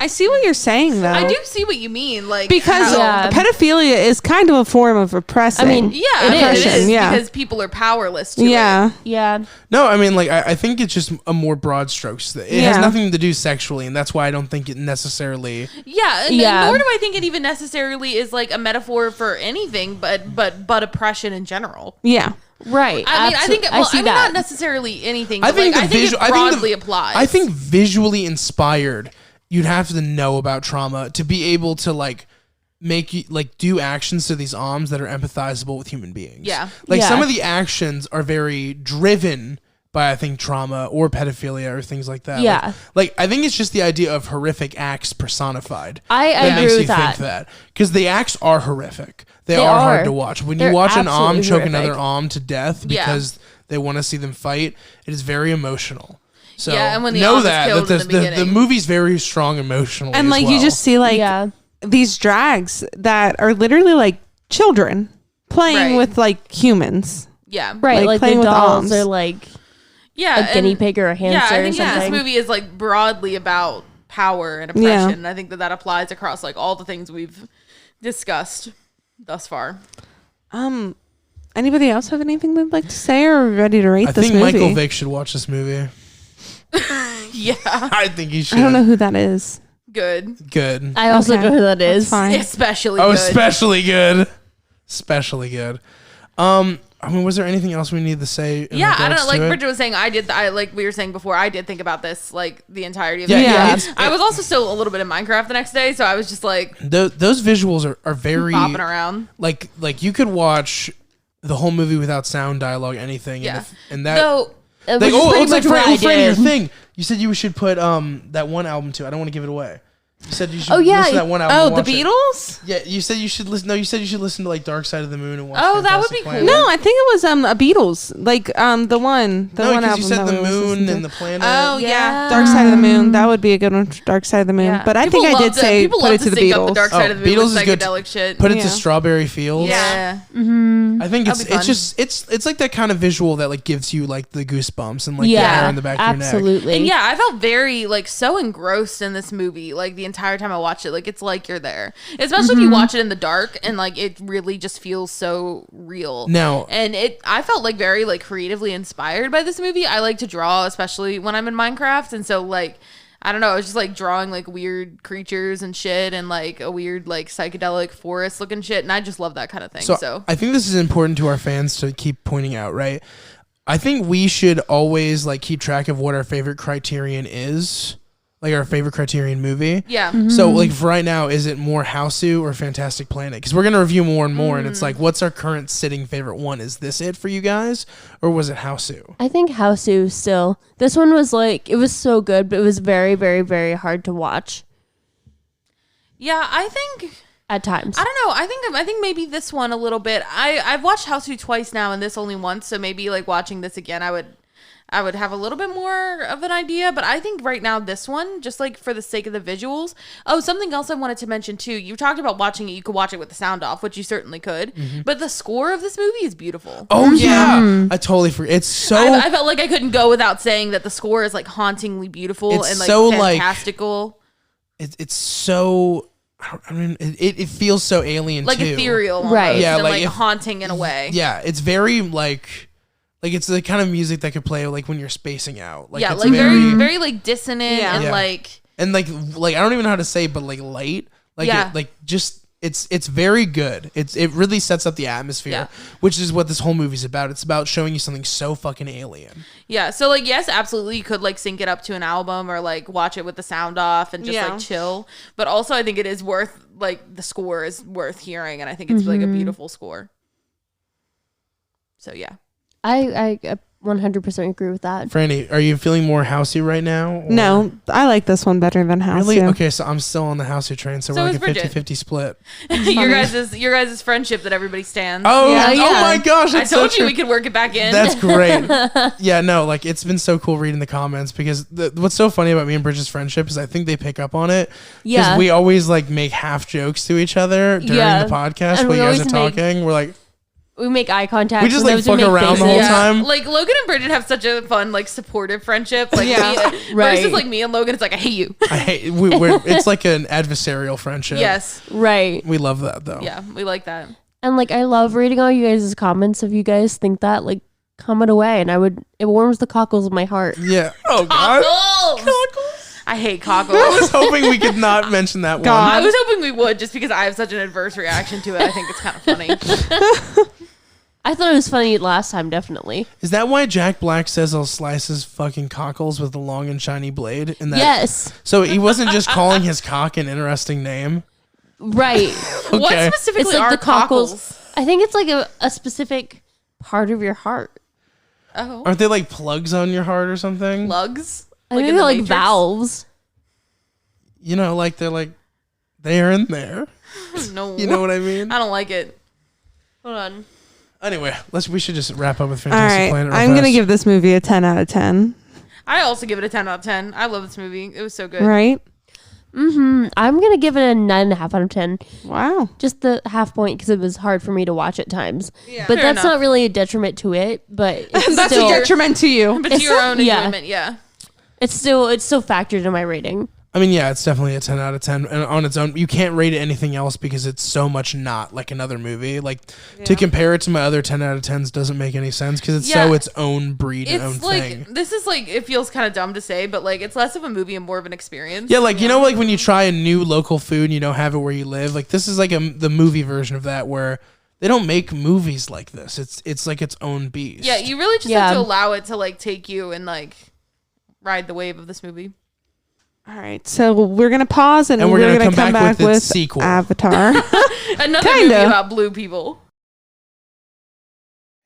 I see what you're saying, though. I do see what you mean, like because Yeah. pedophilia is kind of a form of repressing. I mean, yeah, It it is, is yeah. because people are powerless to yeah, Yeah. No, I mean, like, I think it's just a more broad strokes. It has Yeah. nothing to do sexually, and that's why I don't think it necessarily. it. Yeah, and Yeah. nor do I think it even necessarily is like a metaphor for anything, but oppression in general. yeah. Right. I mean, I think well, see I mean, that. not necessarily anything. I But think like, the I think visual. it broadly applies. I think visually inspired, you'd have to know about trauma to be able to like make you like do actions to these arms that are empathizable with human beings. Yeah. Like Yeah. some of the actions are very driven by I think trauma or pedophilia or things like that. Yeah. Like I think it's just the idea of horrific acts personified. I that agree makes with you that. think that because the acts are horrific. They They are hard are. to watch. When They're you watch an absolutely choke horrific. another to death Yeah. because they want to see them fight, it is very emotional. So Yeah, and when the know Om is that killed in the the beginning. movie's very strong emotionally. And as like well. you just see like Yeah. these drags that are literally like children playing Right. with like humans. yeah, Right. like, Like, playing the with dolls arms. are like yeah, a guinea and- pig or a hamster Yeah, I or think that this something. movie is like broadly about power and oppression. Yeah. And I think that applies across like all the things we've discussed thus far. Anybody else have anything they'd like to say, or are we ready to rate I this think movie? Michael Vick should watch this movie. Yeah, I think he should. I don't know who that is. good, Good. I also Okay. know who that That's is. fine. especially Oh, good. especially good. Especially good. I mean, was there anything else we need to say? In Yeah, I don't regards know. Like to it? Bridget was saying, I like we were saying before. I did think about this like the entirety of Yeah, the yeah. movie. it's- I was also still a little bit in Minecraft the next day, so I was just like those visuals are very bopping around. like you could watch the whole movie without sound dialogue, anything. Yeah. And that. So Which Like, is pretty it's like much what I Fran, your did. thing. You said you should put that one album to. I don't want to give it away. You said you should Oh, yeah. listen to that one album. Oh, and the watch it. Beatles? Yeah, you said you should listen. No, you said you should listen to like Dark Side of the Moon and watch. Oh, that would Fantastic be cool. Planet. No, I think it was a Beatles. Like the one No, album. because you said that the we always listen moon to. and the planet. Oh yeah. Yeah. Dark Side of the Moon. That would be a good one. Dark Side of the Moon. yeah. But I People think I love did say people put love it to the sync up the Beatles. Dark Side of the Moon Beatles with is good. psychedelic shit. Put it Yeah. to Strawberry Fields. Yeah. Mm-hmm. I think it's That'd be fun. just it's like that kind of visual that like gives you like the goosebumps and like the Yeah, hair on the back of your neck. absolutely. And yeah, I felt very like so engrossed in this movie like the entire time I watched it. Like it's like you're there, especially if you watch it in the dark and like it really just feels so real. Now- and I felt like very like creatively inspired by this movie. I like to draw, especially when I'm in Minecraft, and so like I don't know, I was just like drawing like weird creatures and shit and like a weird like psychedelic forest looking shit, and I just love that kind of thing. So I think this is important to our fans to keep pointing out, right? I think we should always like keep track of what our favorite criterion is, like our favorite criterion movie. yeah. So like for right now, is it more Houseu or Fantastic Planet? Because we're gonna review more and more, and it's like, what's our current sitting favorite one? Is this it for you guys, or was it Houseu? I think Houseu still. This one was like, it was so good, but it was very, very, very hard to watch Yeah, I think at times. I don't know. I think maybe this one a little bit. I've watched Houseu twice now and this only once, so maybe like watching this again I would have a little bit more of an idea, but I think right now this one, just like for the sake of the visuals. Oh, something else I wanted to mention too. You talked about watching it, you could watch it with the sound off, which you certainly could. But the score of this movie is beautiful. Oh yeah, I totally forget. It's so I felt like I couldn't go without saying that the score is like hauntingly beautiful It's and like so, like- fantastical. it's so. I mean, it feels so alien, Like too. ethereal, almost, Right. Yeah, and like like if- haunting in a way. Yeah, it's very like it's the kind of music that could play like when you're spacing out. Like yeah, it's like very like dissonant Yeah. and Yeah. like and like I don't even know how to say, but like light. Like Yeah. it, like just it's very good. It really sets up the atmosphere, Yeah. which is what this whole movie's about. It's about showing you something so fucking alien. yeah. So like yes, absolutely, you could like sync it up to an album or like watch it with the sound off and just Yeah. like chill. But also, I think it is worth like the score is worth hearing, and I think it's like a beautiful score. So yeah. I 100% agree with that. Franny, are you feeling more Housey right now? or- No, I like this one better than House. Really? Yeah. Okay, so I'm still on the Housey train, so So we're is like a Bridget. 50-50 split. your guys' friendship that everybody stands. Oh, Yeah, oh yeah. my gosh, I that's told so you true. we could work it back in. That's great. Yeah, no, like it's been so cool reading the comments because what's so funny about me and Bridget's friendship is I think they pick up on it. Because Yeah. we always like make half jokes to each other during Yeah. the podcast And while we you guys are always make- talking. We're like, We make eye contact. We just, like, sometimes we fuck make around the faces. whole time. Like Logan and Bridget have such a fun, like supportive friendship. Like Yeah. Right. versus like me and Logan, it's like I hate you. I hate. It's like an adversarial friendship. Yes. Right. We love that though. Yeah, we like that. And like I love reading all you guys' comments. If you guys think that, like, comment away, and it warms the cockles of my heart. Yeah. Oh God. Cockles. I hate cockles. I was hoping we could not mention that God. I was hoping we would, just because I have such an adverse reaction to it. I think it's kind of funny. I thought it was funny last time, definitely. one. Is that why Jack Black says he'll slice his fucking cockles with a long and shiny blade? In that, Yes. So he wasn't just calling his cock an interesting name. Right. What Okay. specifically It's like are the cockles. cockles? I think it's like a specific part of your heart. Oh, Aren't they like plugs on your heart or something? lugs. I think in they're the like Matrix? valves. You know, like they're in there. No, You know what I mean? I don't like it. Hold on. Anyway, we should just wrap up with All Fantastic right. Planet. real I'm going to fast. give this movie a 10 out of 10. I also give it a 10 out of 10. I love this movie. It was so good. Right? I'm gonna give it a 9.5 out of 10. Wow. Just the half point because it was hard for me to watch at times. Yeah. But Fair that's enough. not really a detriment to it. But it's That's still, a detriment to you. But to your own yeah. enjoyment, yeah. it's still factored in my rating. I mean, yeah, it's definitely a 10 out of 10. And on its own, you can't rate it anything else because it's so much not like another movie. Like, to compare it to my other 10 out of 10s doesn't make any sense because it's so Yeah. its own breed and own It's like, thing. this is like, it feels kind of dumb to say, but like, it's less of a movie and more of an experience. Yeah, like, you know, like when you try a new local food and you don't have it where you live, like, this is like the movie version of that where they don't make movies like this. It's like its own beast. Yeah, you really just Yeah. have to allow it to like take you and like ride the wave of this movie. All right. So we're going to pause and, And we're we're going to come back with its sequel. Avatar. Another Kinda. movie about blue people.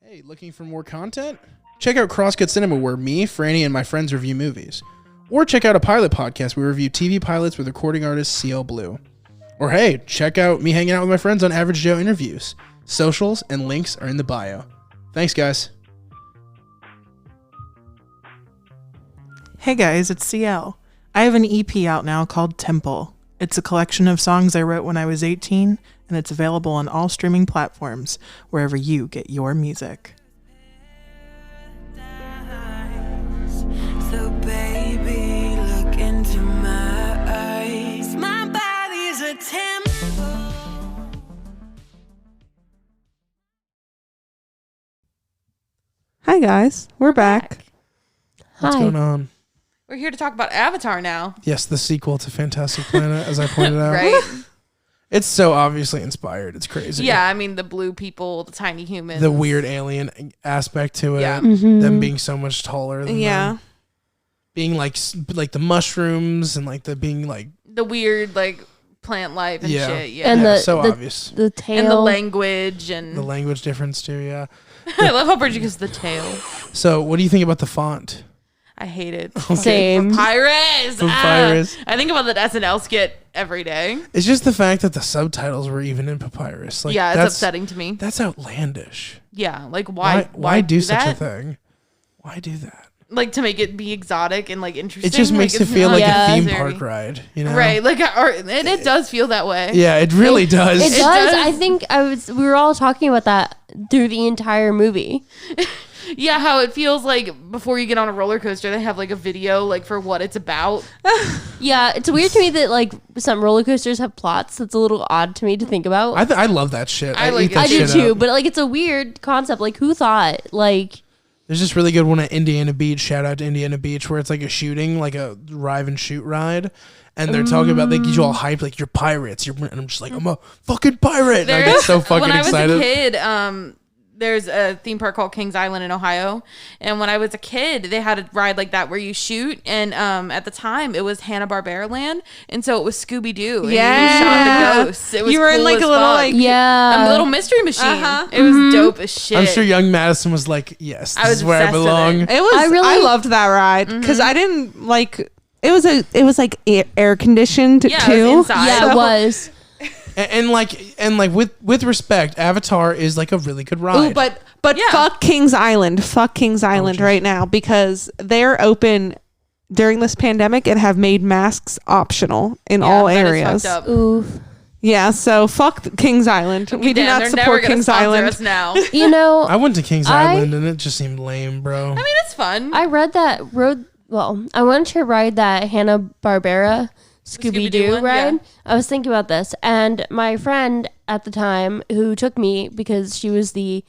Hey, looking for more content? Check out Crosscut Cinema, where me, Franny, and my friends review movies. Or check out a pilot podcast where we review TV pilots with recording artist CL Blue. Or hey, check out me hanging out with my friends on Average Joe Interviews. Socials and links are in the bio. Thanks, guys. Hey guys, it's CL. I have an EP out now called Temple. It's a collection of songs I wrote when I was 18, and it's available on all streaming platforms, wherever you get your music. So baby, look into my eyes. My body's a temple. Hi, guys. We're back. What's Hi. going on? We're here to talk about Avatar now, Yes, the sequel to Fantastic Planet, as I pointed out. right? It's so obviously inspired. It's crazy. Yeah, I mean the blue people, the tiny humans, The weird alien aspect to it. Yeah. Them being so much taller than Yeah. them. Being like the mushrooms and like the being like the weird like plant life and Yeah. shit. Yeah, And yeah, the- so the- obvious. The tail. and the language and The language difference too, yeah. I love how Bridget gets the tail. So what do you think about the font? I hate it. Same. Papyrus. Papyrus. I think about that SNL skit every day. It's just the fact that the subtitles were even in papyrus. Like, Yeah, it's that's upsetting to me. That's outlandish. Yeah, like why do such a that? thing? Why do that? Like to make it be exotic and like interesting. It just like, makes it it's feel not like Yeah. a theme necessary. park ride, you know? Right, like and it does feel that way. Yeah, it really does. It does. does. I think we were all talking about that through the entire movie. Yeah, how it feels like before you get on a roller coaster, they have like a video like for what it's about. Yeah, it's weird to me that like some roller coasters have plots. That's a little odd to me to think about. I love that shit. I like eat it. that I do shit too, up. but like it's a weird concept. Like who thought like There's this really good one at Indiana Beach. Shout out to Indiana Beach, where it's like a shooting, like a drive and shoot ride. And they're talking about, they get you all hyped, like, you're pirates. And I'm just like, I'm a fucking pirate. And I get so fucking when excited. I was a kid, there's a theme park called Kings Island in Ohio, and when I was a kid, they had a ride like that where you shoot, and at the time it was Hanna-Barbera Land, and so it was Scooby-Doo. And you shot the ghosts. It was You were in cool like as a little fuck. like yeah, a little mystery machine. Uh-huh. It was dope as shit. I'm sure young Madison was like, yes, I this was is where I obsessed with belong. it. It was. I I loved that ride because I didn't like. It was like air conditioned Yeah, too. it was inside. yeah, So- it was. And like with respect, Avatar is like a really good ride. Ooh, but Yeah. fuck Kings Island. Fuck Kings Island geez. right now because they're open during this pandemic and have made masks optional in Yeah, all that is areas. fucked up. Oof. Yeah, so fuck Kings Island. We do Damn, not they're never support gonna Kings sponsor Island. us now. You know, I went to Kings Island and it just seemed lame, bro. I mean, it's fun. I wanted to ride that Hanna-Barbera Scooby-Doo Scooby-Doo one, ride. yeah. I was thinking about this, and my friend at the time who took me because she was the,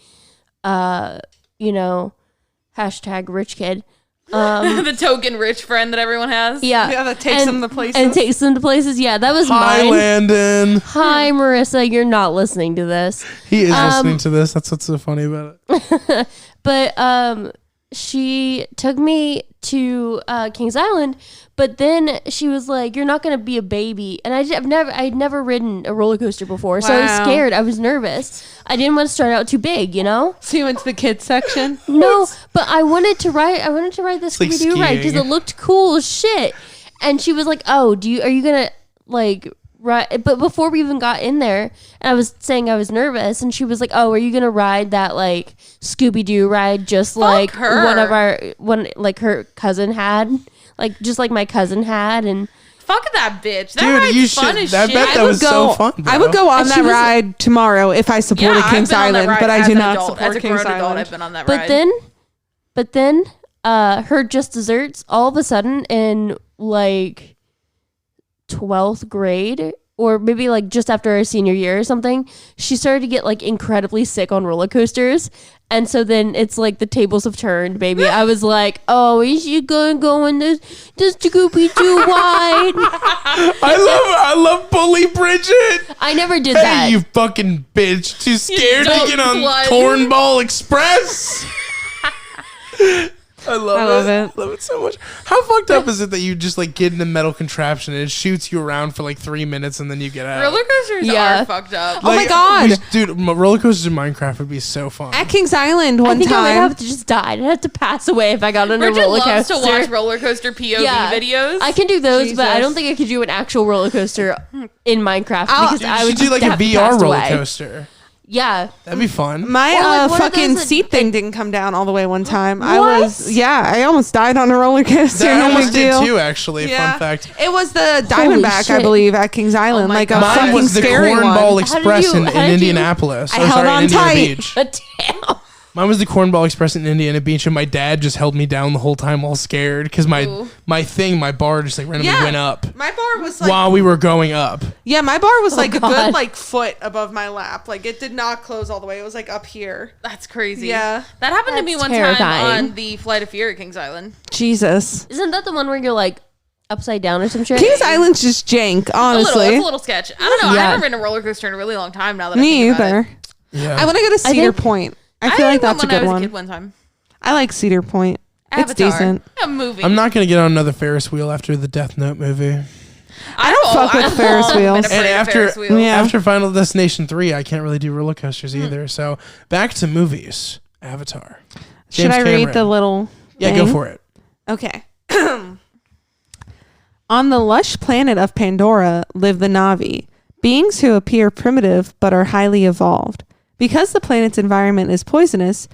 hashtag rich kid. The token rich friend that everyone has. Yeah, that takes them to places. And takes them to places. Yeah, that was Hi, mine. Landon. Hi, Marissa. You're not listening to this. He is listening to this. That's what's so funny about it. But she took me to Kings Island, but then she was like, "You're not gonna be a baby." And I'd never ridden a roller coaster before, so I was Wow. scared. I was nervous. I didn't want to start out too big, you know. So you went to the kids section? No, but I wanted to ride the like Scooby Doo ride because skiing. it looked cool as shit. And she was like, "Oh, are you gonna like ride?" But before we even got in there, and I was saying I was nervous, and she was like, "Oh, are you gonna ride that like Scooby Doo ride just like her. like her cousin had, like just like my cousin had?" And Fuck that bitch. That Dude, ride's you fun should. as I shit. bet that was so fun. Bro. I would go on And that she was- ride tomorrow if I supported I've Kings been on that Island, ride but I as do an not adult. support As a Kings grown adult, Island. I've been on that but ride. then her just desserts all of a sudden in like 12th grade, or maybe like just after our senior year or something, she started to get like incredibly sick on roller coasters. And so then it's like the tables have turned, baby. I was like, "Oh, is she gonna go in this Scooby-Doo wide?" I love Bully Bridget. I never did Hey, that. you fucking bitch! Too scared to dumb get on slut. Cornball Express. I love it. Love it so much. How fucked up is it that you just like get in a metal contraption and it shoots you around for like 3 minutes and then you get out? Roller coasters Yeah. are fucked up. Oh my God. dude! Roller coasters in Minecraft would be so fun. At Kings Island I one think I would time. have to just die. I'd have to pass away if I got on a Bridget roller loves coaster. to watch roller coaster POV videos. I can do those, but I Jesus. don't think I could do an actual roller coaster in Minecraft because Dude, I you would should do like just a have to VR pass roller away. coaster. Yeah, That'd be fun. My Or, like, one of fucking those that- seat thing didn't come down all the way one time. I What? I almost died on a roller coaster. I No almost big did deal. too, actually. Yeah. Fun fact. It was the Diamondback, I shit. believe, at Kings Island. my like a God. Mine fucking was the scary Cornball one. Express in how did you- Indianapolis. I Or, held sorry, on Indiana tight. Beach. damn. Mine was the Cornball Express in Indiana Beach, and my dad just held me down the whole time, all scared, because my bar just like randomly went up My bar was like, while we were going up. yeah, my bar was like a God. good like foot above my lap. Like it did not close all the way. It was like up here. That's crazy. Yeah. That happened to me That's one terrifying. time on the Flight of Fear at Kings Island. Jesus. Isn't that the one where you're like upside down or some shit? Kings Island's just jank, honestly. It's a little sketch. I don't know. Yeah. I haven't ridden a roller coaster in a really long time now that I Me think about either. it. Yeah. I want to go to Cedar think- Point. I feel like that's a went when I good was one. a kid one time. I like Cedar Point. It's Avatar. decent. A movie. I'm not gonna get on another Ferris wheel after the Death Note movie. I don't fuck with Ferris wheels. And after Yeah. after Final Destination 3, I can't really do roller coasters either. So back to movies. Avatar. Should I read the little Yeah, go thing? for it. Okay. On the lush planet of Pandora live the Na'vi, beings who appear primitive but are highly evolved. Because the planet's environment is poisonous,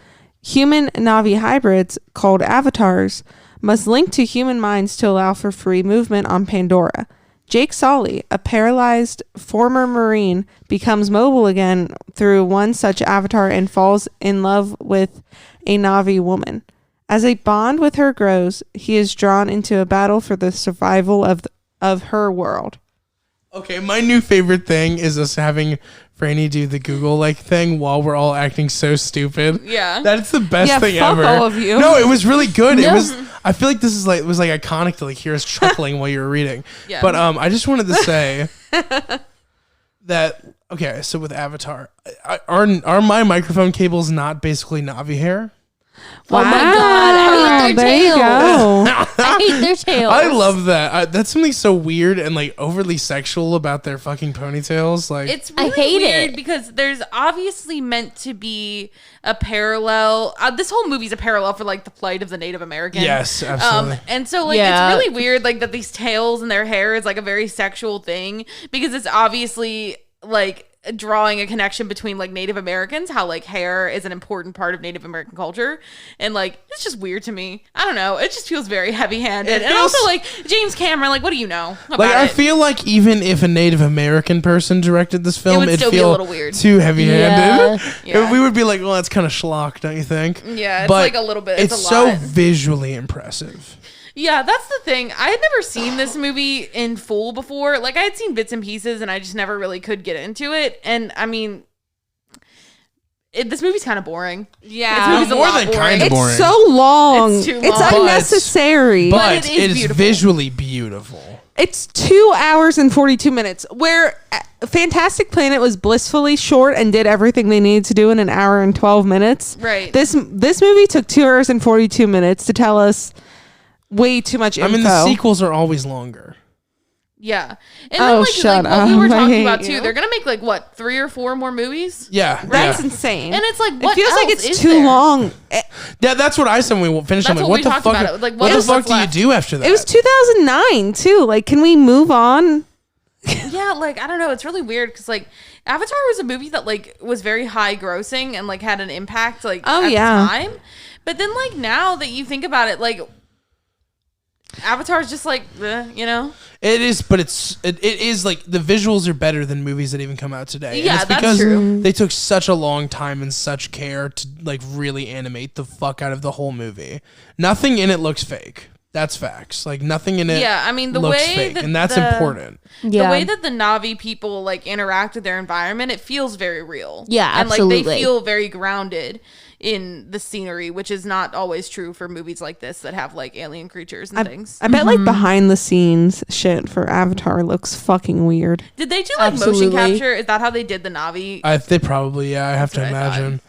human Na'vi hybrids, called avatars, must link to human minds to allow for free movement on Pandora. Jake Sully, a paralyzed former Marine, becomes mobile again through one such avatar and falls in love with a Na'vi woman. As a bond with her grows, he is drawn into a battle for the survival of her world. Okay, my new favorite thing is us having Franny do the Google like thing while we're all acting so stupid. Yeah. That's the best Yeah, thing fuck ever. all of you. No, it was really good. It No. was I feel like this is like it was like iconic to like hear us chuckling while you were reading. Yeah. But I just wanted to say that okay, so with Avatar, are my microphone cables not basically Na'vi hair? Oh my god, I hate their there you tails. go. I hate their tails. I love that. That's something so weird and like overly sexual about their fucking ponytails. Like It's I really hate weird it. because there's obviously meant to be a parallel. This whole movie's a parallel for like the plight of the Native American. yes, absolutely. And so like Yeah. it's really weird like that these tails and their hair is like a very sexual thing because it's obviously like drawing a connection between like Native Americans, how like hair is an important part of Native American culture, and like it's just weird to me. I don't know. It just feels very heavy-handed, and also like James Cameron. Like, what do you know about Like, I it? feel like even if a Native American person directed this film, would it'd still be a feel little weird. too heavy-handed. Yeah. We would be like, well, that's kind of schlock, don't you think? Yeah, it's But like a little bit. It's It's a so lot. visually impressive. Yeah, that's the thing. I had never seen this movie in full before. Like, I had seen bits and pieces, and I just never really could get into it. And I mean, this movie's kind of boring. Yeah. This movie's a More lot than boring. kinda It's boring. so long. It's too It's long. unnecessary. But it is it is beautiful. visually beautiful. It's 2 hours and 42 minutes. Where Fantastic Planet was blissfully short and did everything they needed to do in an hour and 12 minutes. Right. This movie took 2 hours and 42 minutes to tell us way too much info. I mean, the sequels are always longer. Yeah. And Oh, then, like shut what we up. were I talking hate about, too, you. they're going to make, like, what, 3 or 4 more movies? Yeah. That's yeah. insane. And it's like, it what feels like else it's is too there? long. Yeah, that's what I said when we finished. I'm That's like, what what we the talked fuck? about. Like, what what the else fuck is do you left? do after that? It was 2009 too. Like, can we move on? Yeah, like, I don't know. It's really weird because, like, Avatar was a movie that, like, was very high grossing and, like, had an impact, like, Oh, at yeah. the time. But then, like, now that you think about it, like, Avatar is just like, you know? It is, but it is like the visuals are better than movies that even come out today. Yeah, and it's that's because true. they took such a long time and such care to like really animate the fuck out of the whole movie. Nothing in it looks fake. That's facts. Like nothing in it Yeah, I mean, the looks way fake, that and that's the- important. Yeah. The way that the Na'vi people like interact with their environment, it feels very real. Yeah, and like absolutely. they feel very grounded in the scenery, which is not always true for movies like this that have like alien creatures and things. I bet like behind the scenes shit for Avatar looks fucking weird. Did they do like Absolutely. motion capture? Is that how they did the Na'vi? They probably, I have to what I thought. imagine.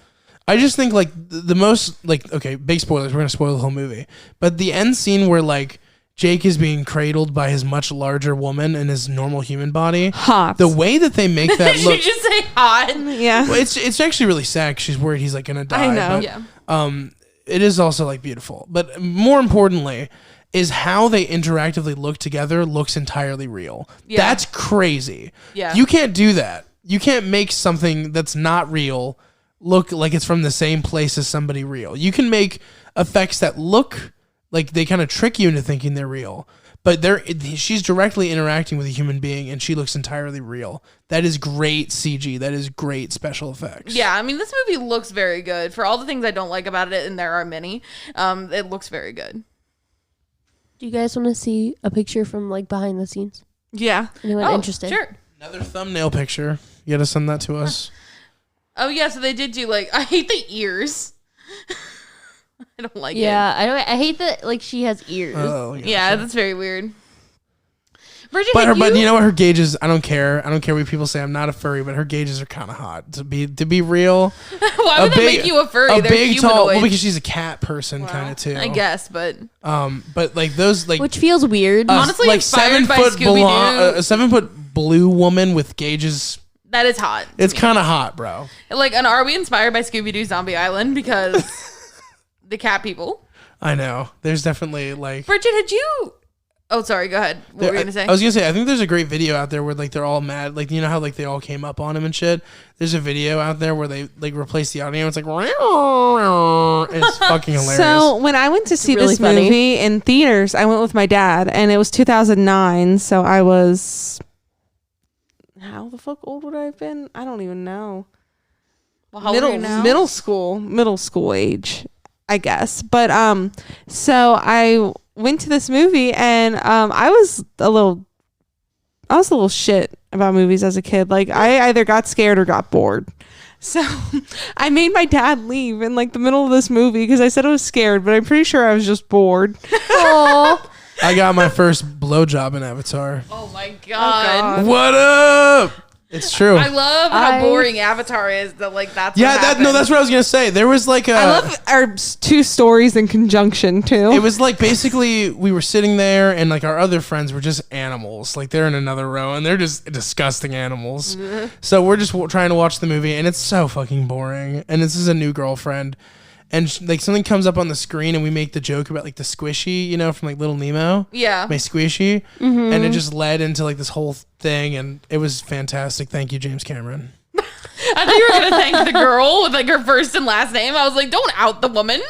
I just think like the most like, okay, big spoilers. We're gonna spoil the whole movie, but the end scene where like Jake is being cradled by his much larger woman in his normal human body. Hot. The way that they make that Did look, you just say hot? Yeah. well, it's actually really sad 'cause she's worried he's like gonna die. I know. but, Yeah. it is also like beautiful, but more importantly is how they interactively look together looks entirely real. Yeah. That's crazy. Yeah. You can't do that. You can't make something that's not real look like it's from the same place as somebody real. You can make effects that look like they kind of trick you into thinking they're real, but she's directly interacting with a human being and she looks entirely real. That is great CG. That is great special effects. Yeah, I mean, this movie looks very good. For all the things I don't like about it, and there are many, it looks very good. Do you guys want to see a picture from like behind the scenes? Yeah. Anyone interested? Sure. Another thumbnail picture. You gotta send that to us. Oh, yeah, so they did do, like, I hate the ears. I don't like it. Yeah, I hate that like she has ears. Oh, Yeah, that's very weird. Bridget, But have you know what, her gauges, I don't care what people say. I'm not a furry, but her gauges are kind of hot to be real. why would that make you a furry? A They're big tall, humanoid. well, because she's a cat person kind of too. I guess, but But like those like Which feels weird. Honestly, like inspired 7 by foot Scooby-Doo. a 7 foot blue woman with gauges. that is hot. to It's me. kind of hot, bro. Like, and are we inspired by Scooby-Doo Zombie Island? Because the cat people. I know. There's definitely like. Bridget, had you... Oh, sorry, go ahead. What were you going to say? I was gonna say, I think there's a great video out there where like they're all mad, like you know how like they all came up on him and shit. There's a video out there where they like replace the audio. It's like, and it's fucking hilarious. So when I went to see really this funny. movie in theaters, I went with my dad, and it was 2009. So I was, how the fuck old would I have been? I don't even know. Well, how old are you now? Middle school age, I guess. But so I went to this movie, and I was a little shit about movies as a kid. Like I either got scared or got bored. So I made my dad leave in like the middle of this movie because I said I was scared, but I'm pretty sure I was just bored. Oh, I got my first blowjob in Avatar. Oh, my God. What up? It's true. I love how boring Avatar is. That like that's yeah, what that's what I was gonna say. There was like a. I love our two stories in conjunction too. It was like basically we were sitting there and like our other friends were just animals. Like they're in another row and they're just disgusting animals. So we're just trying to watch the movie and it's so fucking boring. And this is a new girlfriend. And like something comes up on the screen and we make the joke about like the squishy, you know, from like Little Nemo. Yeah. My squishy. And it just led into like this whole thing and it was fantastic. Thank you, James Cameron. I thought you were gonna thank the girl with like her first and last name. I was like, don't out the woman.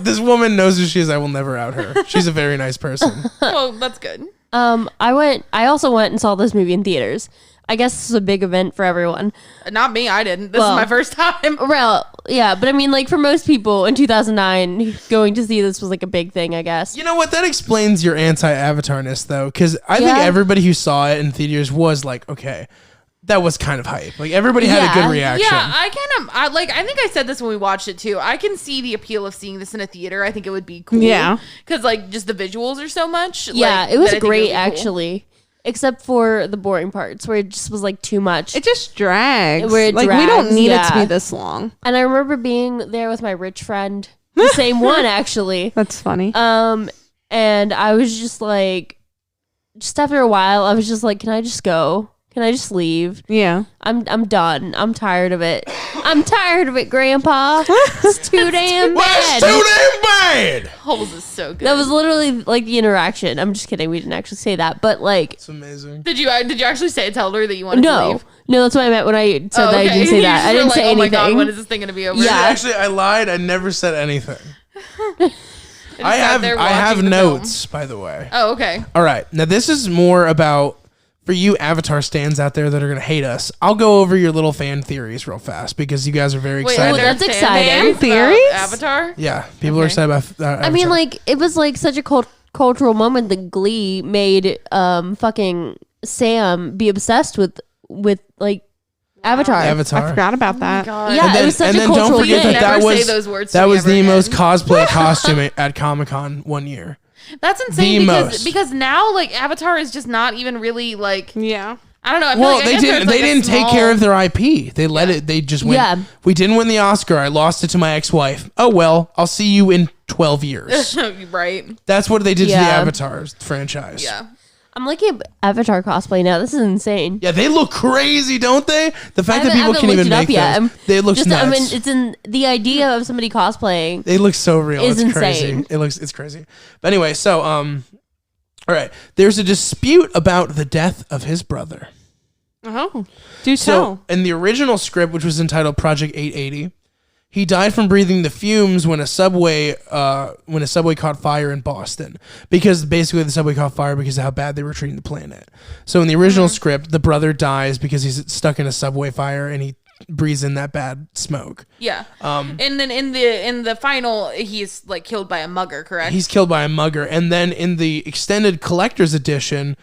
This woman knows who she is. I will never out her. She's a very nice person. Well, that's good. I also went and saw this movie in theaters. I guess this is a big event for everyone. Not me. I didn't. This is my first time. Well, yeah, but I mean, like, for most people in 2009, going to see this was like a big thing, I guess. You know what? That explains your anti-Avatarness, though, because I think everybody who saw it in theaters was like, okay, that was kind of hype. Like, everybody had a good reaction. Yeah, I think I said this when we watched it too. I can see the appeal of seeing this in a theater. I think it would be cool. Yeah. Because like just the visuals are so much. Yeah, like, it was that I think great, would be cool. actually. Except for the boring parts where it just was like too much. It just drags. Where it like we don't drags, need it to yeah. be this long. And I remember being there with my rich friend, the same one actually. That's funny. And I was just like, just after a while, I was just like, can I just go? Can I just leave? Yeah. I'm done. I'm tired of it. I'm tired of it, Grandpa. It's too damn Well, bad. it's too damn bad. Holes is so good. That was literally like the interaction. I'm just kidding. We didn't actually say that, but like, It's amazing. Did you actually tell her that you wanted to no, leave? no, that's what I meant when I said that. I didn't say You that. just I were didn't like, say oh anything. my God, when is this thing gonna be over? Yeah. Actually, I lied. I never said anything. I sat there have watching the film. notes, by the way. Oh, okay. All right. Now, this is more about, for you Avatar stands out there that are going to hate us. I'll go over your little fan theories real fast because you guys are very excited. well, that's exciting. Fan Theories? Avatar? Yeah, people are Okay. excited about Avatar. I mean, like, it was like such a cultural moment that Glee made fucking Sam be obsessed with like Avatar. I Avatar. forgot about that. God. Yeah, And then- it was such and a then don't cultural forget thing. that Never was- say those words to That me was ever the again. most cosplay costume at Comic-Con one year. That's insane The because most. because now like Avatar is just not even really like Yeah. I don't know. I feel Well, like, I they guess didn't. there's, like, They a didn't take small- care of their IP. They let it. They just went. Yeah. We didn't win the Oscar. I lost it to my ex-wife. Oh well. I'll see you in 12 years. right. That's what they did to the Yeah. Avatar franchise. Yeah. I'm looking at Avatar cosplay now. This is insane. Yeah, they look crazy, don't they? The fact that I people haven't can looked even it up make yet. those. They look Just, nuts. I mean, it's in the idea of somebody cosplaying. They look so real. is It's crazy. insane. It's crazy. But anyway, so all right. There's a dispute about the death of his brother. Oh. Do So tell. in the original script, which was entitled Project 880, he died from breathing the fumes when a subway caught fire in Boston. Because basically the subway caught fire because of how bad they were treating the planet. So in the original script, the brother dies because he's stuck in a subway fire and he breathes in that bad smoke. Yeah. And then in the final, he's like killed by a mugger, correct? He's killed by a mugger. And then in the extended collector's edition,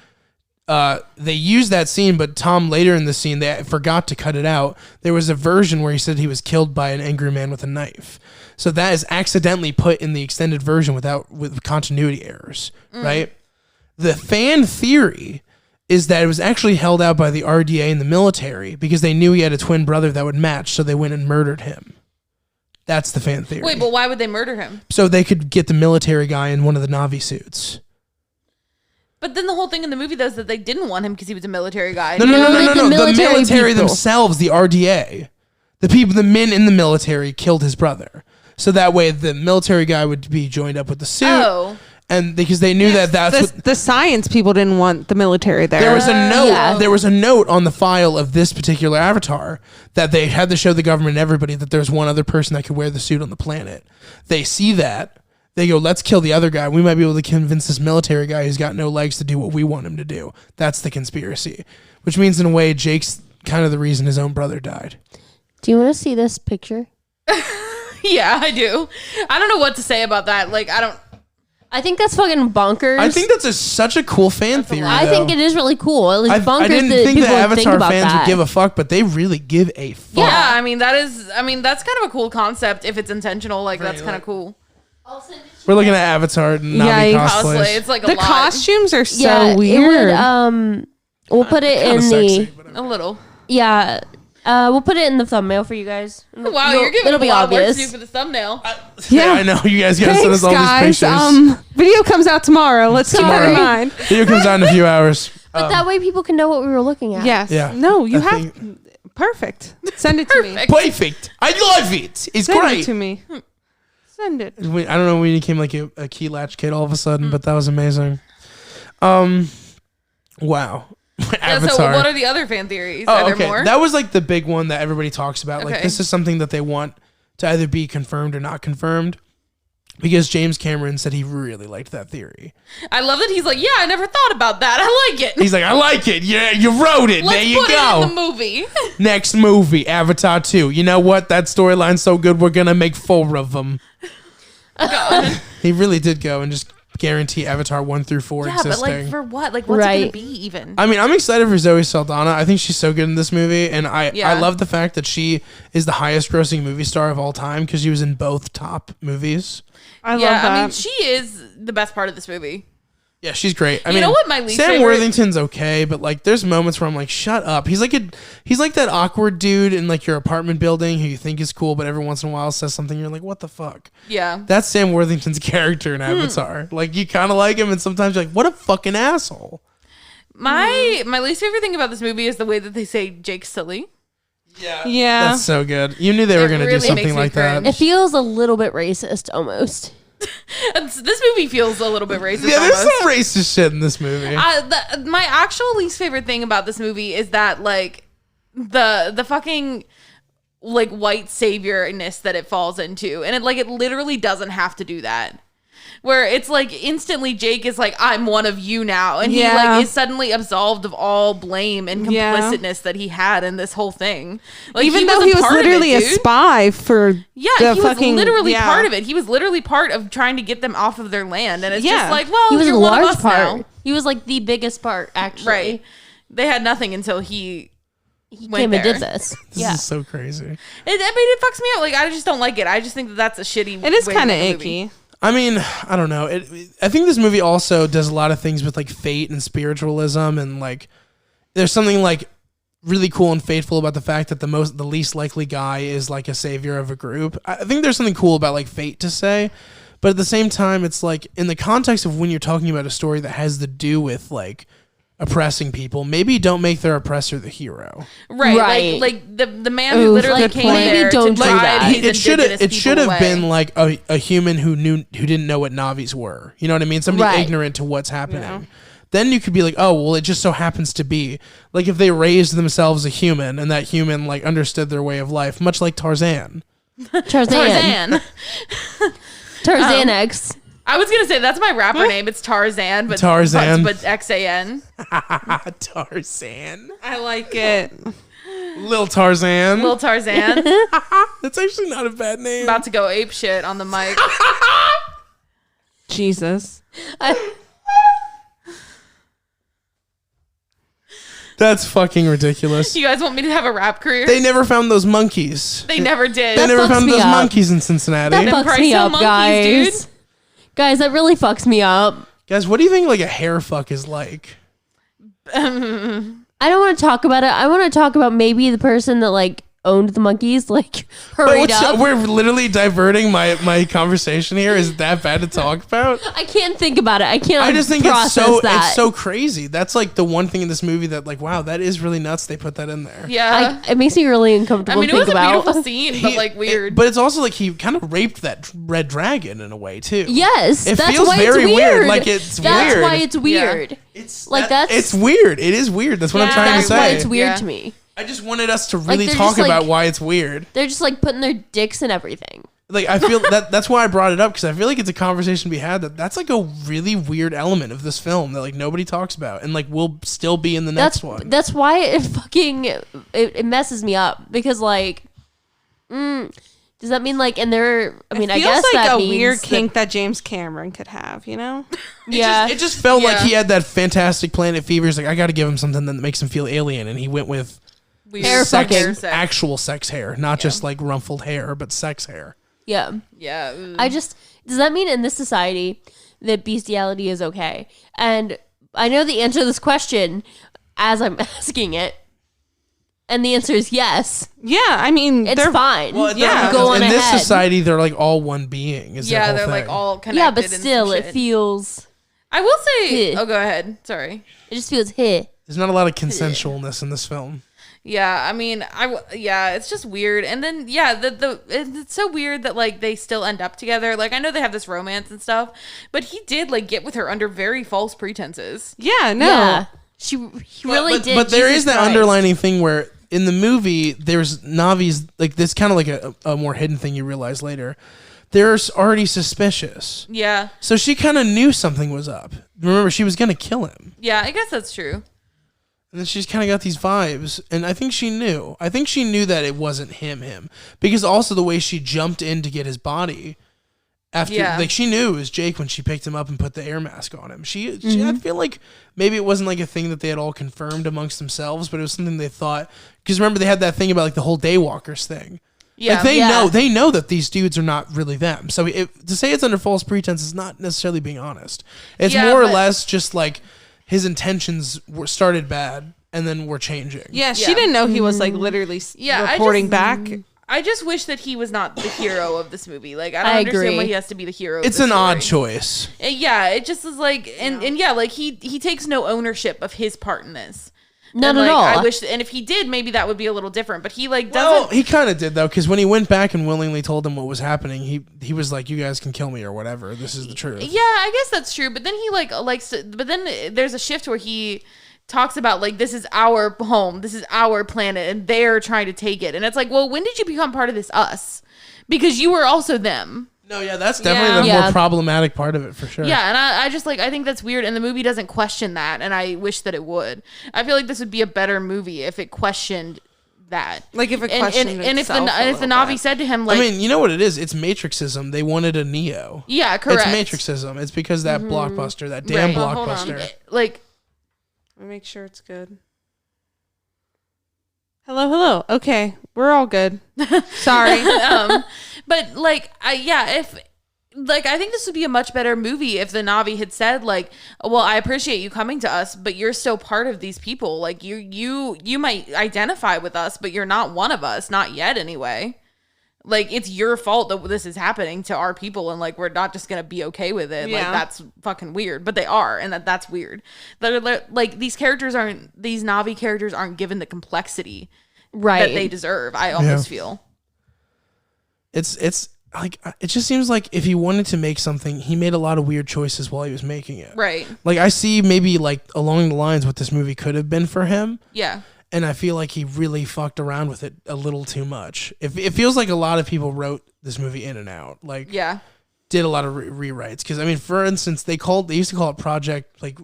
they used that scene, but Tom later in the scene, they forgot to cut it out. There was a version where he said he was killed by an angry man with a knife. So that is accidentally put in the extended version with continuity errors, right? The fan theory is that it was actually held out by the RDA and the military because they knew he had a twin brother that would match, so they went and murdered him. That's the fan theory. Wait, but why would they murder him? So they could get the military guy in one of the Na'vi suits. But then the whole thing in the movie though is that they didn't want him because he was a military guy. No. like the The military military people. themselves, the RDA, the men in the military killed his brother. So that way the military guy would be joined up with the suit. Oh. And because they knew that's what The science people didn't want the military there. there was a note. Yeah. There was a note on the file of this particular avatar that they had to show the government and everybody that there's one other person that could wear the suit on the planet. They see that. They go, let's kill the other guy. We might be able to convince this military guy who's got no legs to do what we want him to do. That's the conspiracy. Which means, in a way, Jake's kind of the reason his own brother died. Do you want to see this picture? Yeah, I do. I don't know what to say about that. Like, I think that's fucking bonkers. I think that's such a cool fan theory. I think it is really cool. At least bonkers I didn't that think people that would think Avatar about fans that. would give a fuck, but they really give a fuck. yeah, I mean that's kind of a cool concept if it's intentional. Like that's kind of cool. We're looking at Avatar Na'vi Yeah, cosplays. Cosplay, it's like a the lot. costumes are so yeah, weird. It would, we'll put it Kinda in sexy, the but A little. yeah. We'll put it in the thumbnail for you guys. Wow, you're giving it'll a be lot of work to obvious. do for the thumbnail. Yeah, I know. You guys gotta send Thanks, us all these guys. pictures. Video comes out tomorrow. Let's keep that in Sorry. mind. Video comes out in a few hours. But that way people can know what we were looking at. Yes. Yeah. No, you I have. think- Perfect. Send it to me. Perfect. I love it. It's Send great. it to me. Send it. I don't know when you became like a key latch kid all of a sudden, but that was amazing. Wow. Avatar. So what are the other fan theories? Are there more? That was like the big one that everybody talks about. Like Okay. this is something that they want to either be confirmed or not confirmed. Because James Cameron said he really liked that theory. I love that he's like, yeah, I never thought about that. I like it. He's like, I like it. Yeah, you wrote it. Let's there you put go. it in the movie. Next movie, Avatar 2. You know what? That storyline's so good, we're going to make 4 of them. He really did go and just guarantee Avatar 1 through 4 Yeah, existing. but like for what? Like what's it Right. gonna be even? I mean, I'm excited for Zoe Saldana. I think she's so good in this movie, and I Yeah. love the fact that she is the highest grossing movie star of all time because she was in both top movies. I love Yeah, that. I mean, she is the best part of this movie. Yeah, she's great. I You mean, know what my least Sam favorite- Worthington's okay, but like, there's moments where I'm like, shut up. He's like that awkward dude in like your apartment building who you think is cool, but every once in a while says something you're like, what the fuck? Yeah. That's Sam Worthington's character in Avatar. Like, you kind of like him, and sometimes you're like, what a fucking asshole. My least favorite thing about this movie is the way that they say Jake's silly. yeah. That's so good. You knew they were It going to really do something makes me like that. cringe. It feels a little bit racist almost. This movie feels a little bit racist. Yeah, there's almost. some racist shit in this movie. My actual least favorite thing about this movie is that like the fucking like white saviorness that it falls into, and it literally doesn't have to do that. Where it's like instantly Jake is like, I'm one of you now, and he Yeah. like is suddenly absolved of all blame and Yeah. complicitness that he had in this whole thing. Like, Even though he was part of literally it, a dude. spy for Yeah, the he fucking, was literally yeah. part of it. He was literally part of trying to get them off of their land, and it's Yeah. just like, well, He was you're a one of large us part. now. He was like the biggest part, actually. Right. They had nothing until he He went came and there. did this. This Yeah. is so crazy. It fucks me up. Like, I just don't like it. I just think that that's a shitty. It is way to kind of make a movie. icky. I mean, I don't know. I think this movie also does a lot of things with like fate and spiritualism, and like there's something like really cool and fateful about the fact that the least likely guy is like a savior of a group. I think there's something cool about like fate to say, but at the same time, it's like in the context of when you're talking about a story that has to do with like oppressing people, maybe don't make their oppressor the hero. Right. Right. Like the man who Ooh, literally like, came maybe there don't to do drive that. these It should indigenous it should people have away. been like a human who didn't know what Navis were. You know what I mean? Somebody Right. ignorant to what's happening. Then you could be like, oh well, it just so happens to be like if they raised themselves a human and that human like understood their way of life, much like Tarzan. Tarzan. Tarzan X. I was gonna say that's my rapper name. It's Tarzan, but Tarzan. but XAN. Tarzan, I like it. Lil Tarzan. Lil Tarzan. That's actually not a bad name. About to go ape shit on the mic. Jesus. That's fucking ridiculous. You guys want me to have a rap career? They never found those monkeys. They never did. They never fucks found me those up. monkeys in Cincinnati. That fucks me Price up, monkeys, guys. dude. Guys, that really fucks me up. Guys, what do you think like a hair fuck is like? I don't want to talk about it. I want to talk about maybe the person that like owned the monkeys, like hurried up. We're literally diverting my conversation here. Is it that bad to talk about? I can't think about it. I can't. I just think process that. it's so crazy. That's like the one thing in this movie that like, wow, that is really nuts. They put that in there. Yeah. It makes me really I uncomfortable mean, it to was think a about. beautiful scene, but like weird. But it's also like he kind of raped that red dragon in a way too. Yes, It that's feels why very it's weird. weird. Like, it's that's weird. why it's weird. It's Like, that's- it's weird. It is weird. That's what I'm trying That's to why say. it's weird Yeah. to me. I just wanted us to really they're talk just, like- about why it's weird. They're just like putting their dicks in everything. Like I feel that's why I brought it up, because I feel like it's a conversation to be had that's like a really weird element of this film that like nobody talks about and like will still be in the next one. That's why it fucking it messes me up, because like, does that mean like? And there, I mean, I Feels guess like that a means weird that- kink that James Cameron could have, you know? Yeah, It just felt like Yeah. he had that fantastic Planet Fever. He's like, I got to give him something that makes him feel alien, and he went with Weird Hair sex, fucking. actual sex hair, not just like rumpled hair, but sex hair. yeah. Yeah. Ooh. Does that mean in this society that bestiality is okay? And I know the answer to this question as I'm asking it, and the answer is yes. Yeah, I mean, It's fine. Well, Yeah. Go on in this ahead. society, they're like all one being. Is their Yeah, whole they're like thing. all connected. Yeah, but and some still, it shit. feels. I will say. Yeah. Oh, go ahead. Sorry. It just feels hit. There's not a lot of consensualness in this film. Yeah, I mean, yeah, it's just weird. And then yeah, it's so weird that like they still end up together. Like I know they have this romance and stuff, but he did like get with her under very false pretenses. Yeah, no. Yeah. He really did. But there Jesus is that Christ. underlining thing where in the movie there's Navi's like this kind of like a more hidden thing you realize later. They're already suspicious. Yeah. So she kind of knew something was up. Remember, she was going to kill him. Yeah, I guess that's true. And then she's kind of got these vibes. And I think she knew. I think she knew that it wasn't him. Because also the way she jumped in to get his body after, like she knew it was Jake when she picked him up and put the air mask on him. She I feel like maybe it wasn't like a thing that they had all confirmed amongst themselves, but it was something they thought. Because remember, they had that thing about like the whole Daywalkers thing. Yeah. Like they know that these dudes are not really them. So to say it's under false pretense is not necessarily being honest. It's more or less just like his intentions started bad and then were changing. Yeah, she didn't know he was like literally reporting back. I just wish that he was not the hero of this movie. Like I don't I understand agree. why he has to be the hero. It's of an the odd story. choice. Yeah, it just is like and like he takes no ownership of his part in this. None and, at like, all. I wish, and if he did, maybe that would be a little different. But he like Well, doesn't. he kind of did though, because when he went back and willingly told them what was happening, he was like, "You guys can kill me or whatever. This is the truth." Yeah, I guess that's true. But then he like likes to. But then there's a shift where he talks about like this is our home, this is our planet, and they're trying to take it. And it's like, well, when did you become part of this us? Because you were also them. No, yeah, that's definitely the more problematic part of it for sure. Yeah, and I just like I think that's weird, and the movie doesn't question that, and I wish that it would. I feel like this would be a better movie if it questioned that. Like if it questioned and if the itself Na'vi said to him like, I mean, you know what it is? It's Matrixism. They wanted a Neo. yeah, correct. It's Matrixism. It's because that blockbuster, that damn Right. Well, hold on. blockbuster. Like, Let me make sure it's good. Hello. Okay, we're all good. Sorry. but like, if like I think this would be a much better movie if the Na'vi had said like, well, I appreciate you coming to us, but you're still part of these people. Like you might identify with us, but you're not one of us, not yet anyway. Like it's your fault that this is happening to our people, and like we're not just gonna be okay with it. Yeah. Like that's fucking weird, but they are, and that's weird. They're like these Na'vi characters aren't given the complexity Right. that they deserve. I almost feel. It's like it just seems like if he wanted to make something, he made a lot of weird choices while he was making it. Right. Like I see maybe like along the lines what this movie could have been for him. Yeah. And I feel like he really fucked around with it a little too much. It feels like a lot of people wrote this movie in and out. Like, did a lot of rewrites. Because I mean, for instance, they used to call it Project like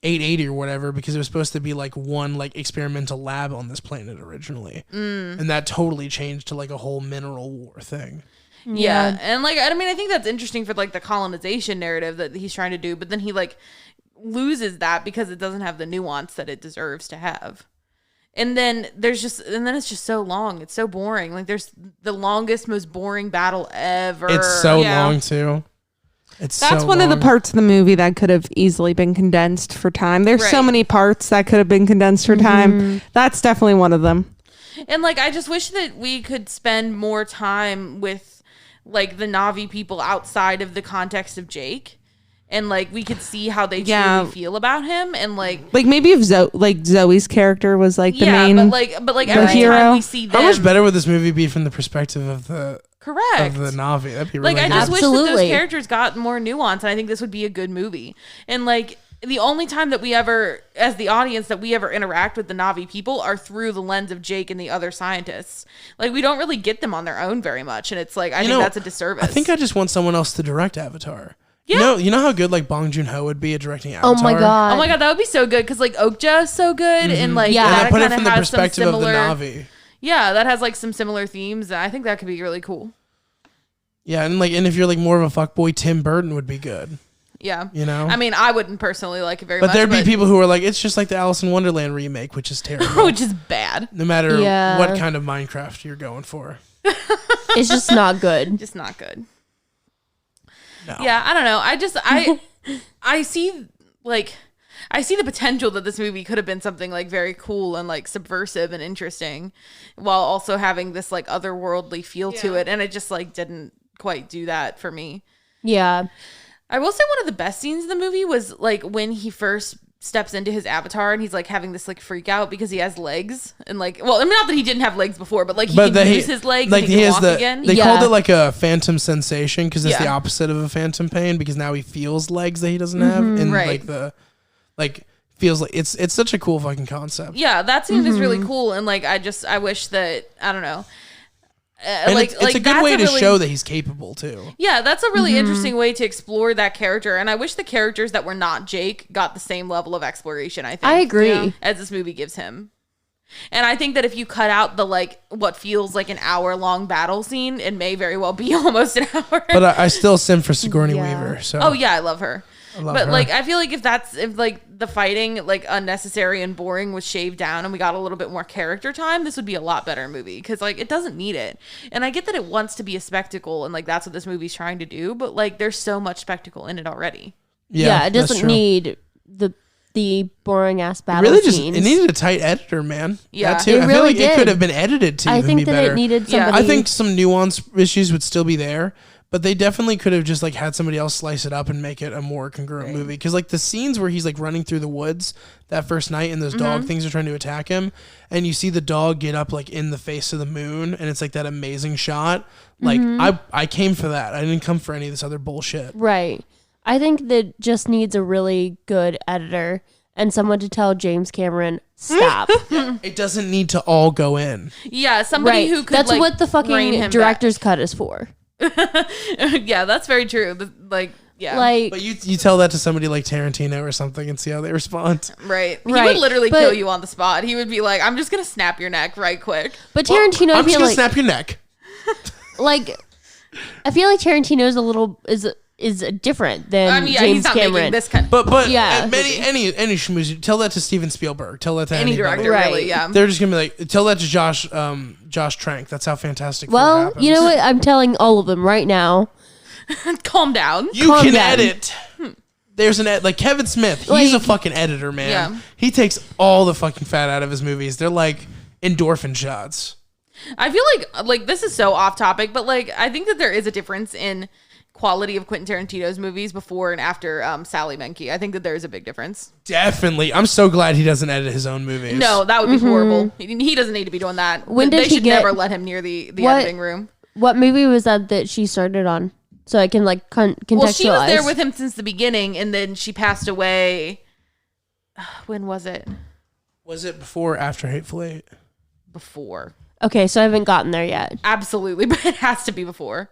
880 or whatever because it was supposed to be like one like experimental lab on this planet originally, and that totally changed to like a whole mineral war thing. Yeah. And like I mean, I think that's interesting for like the colonization narrative that he's trying to do, but then he like loses that because it doesn't have the nuance that it deserves to have. And then it's just so long. It's so boring. Like there's the longest, most boring battle ever. It's so long too. That's one of the parts of the movie that could have easily been condensed for time. There's so many parts that could have been condensed for time. That's definitely one of them. And like I just wish that we could spend more time with like the Na'vi people outside of the context of Jake. And like we could see how they truly feel about him, and like maybe if Zoe's character was like the main, but like every hero. time we see them, how much better would this movie be from the perspective of the correct of the Na'vi? That'd be really like I good. just wish that those characters got more nuance, and I think this would be a good movie. And like the only time that we ever, as the audience, that we ever interact with the Na'vi people are through the lens of Jake and the other scientists. Like we don't really get them on their own very much, and it's like I think that's a disservice. I think I just want someone else to direct Avatar. Yeah. You know how good like Bong Joon-ho would be at directing Avatar? Oh my god, that would be so good because like Okja is so good, and like and I that put it kind from of the has some perspective of the similar. Na'vi. Yeah, that has like some similar themes. I think that could be really cool. Yeah, and if you're like more of a fuckboy, Tim Burton would be good. Yeah, you know. I mean, I wouldn't personally like it very much, but there'd be people who are like, it's just like the Alice in Wonderland remake, which is terrible, which is bad. No matter what kind of Minecraft you're going for, it's just not good. Just not good. No. Yeah, I don't know. I see the potential that this movie could have been something like very cool and like subversive and interesting, while also having this like otherworldly feel to it, and it just like didn't quite do that for me. Yeah. I will say one of the best scenes in the movie was like when he first steps into his avatar and he's like having this like freak out because he has legs, and like, well, I mean, not that he didn't have legs before, but like he can use his legs, like and he can walk again. They called it like a phantom sensation because it's the opposite of a phantom pain, because now he feels legs that he doesn't have, and like feels like it's such a cool fucking concept. Yeah, that scene is really cool, and like I wish that I don't know. And it's a good way to show that he's capable too. Yeah, that's a really interesting way to explore that character, and I wish the characters that were not Jake got the same level of exploration. I think I agree. as this movie gives him. And I think that if you cut out the like what feels like an hour-long battle scene, it may very well be almost an hour. But I still sim for Sigourney Weaver. So oh yeah, I love her. But her. like I feel like if like the fighting like unnecessary and boring was shaved down and we got a little bit more character time, this would be a lot better movie because like it doesn't need it. And I get that it wants to be a spectacle and like that's what this movie's trying to do, but like there's so much spectacle in it already. Yeah, it doesn't need the boring ass battle really scenes. It needed a tight editor, man. Yeah. That too. It I feel really like it did. could have been edited to I even think be that better. it needed Yeah. somebody. I think some nuance issues would still be there, but they definitely could have just like had somebody else slice it up and make it a more congruent movie. Because like the scenes where he's like running through the woods that first night and those dog things are trying to attack him, and you see the dog get up like in the face of the moon, and it's like that amazing shot. Like I came for that. I didn't come for any of this other bullshit. Right. I think that just needs a really good editor and someone to tell James Cameron, stop. It doesn't need to all go in. Yeah, somebody Right. who could That's like, what the rein him fucking director's cut is for. back. Yeah, that's very true. Like yeah. Like, But you tell that to somebody like Tarantino or something and see how they respond. Right. He Right, would literally but- kill you on the spot. He would be like, I'm just going to snap your neck right quick. but Tarantino, I'm I just feel gonna like, snap your neck. I feel like Tarantino's a little is different than Yeah, James he's not Cameron. making this kind of But Yeah. any schmoozy, tell that to Steven Spielberg. Tell that to any anybody. director, Right. really, yeah. They're just gonna be like, tell that to Josh Trank. That's how Fantastic Four Well, happens. you know what? I'm telling all of them right now. Calm down. You Calm can down. edit. There's like Kevin Smith. He's a fucking editor, man. Yeah. He takes all the fucking fat out of his movies. They're like endorphin shots. I feel like this is so off topic, but like I think that there is a difference in quality of Quentin Tarantino's movies before and after Sally Menke. I think that there is a big difference. Definitely. I'm so glad he doesn't edit his own movies. No, that would be horrible. He doesn't need to be doing that. When they did he should get- never let him near the What- editing room. What movie was that she started on? So I can like contextualize. Well, she was there with him since the beginning, and then she passed away. When was it? Was it before or after Hateful Eight? Before. Okay, so I haven't gotten there yet. Absolutely, but it has to be before.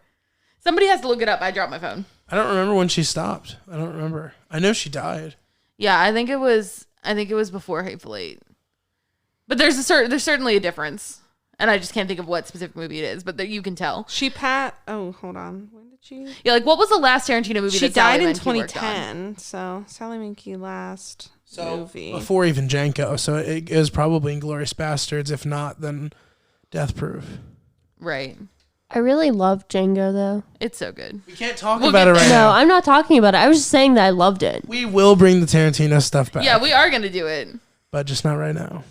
Somebody has to look it up. I dropped my phone. I don't remember when she stopped. I don't remember. I know she died. Yeah, I think it was before Hateful Eight. But there's certainly a difference, and I just can't think of what specific movie it is. But you can tell. Oh, hold on. When did she? Yeah, like what was the last Tarantino movie She that Sally died in Menke worked on? 2010. So Sally Menke last movie. Before even Janko. So it was probably Inglourious Bastards. If not, then Death Proof. Right. I really love Django though. It's so good. We can't talk We'll about get it right No, now. I'm not talking about it. I was just saying that I loved it. We will bring the Tarantino stuff back. Yeah, we are gonna do it. But just not right now.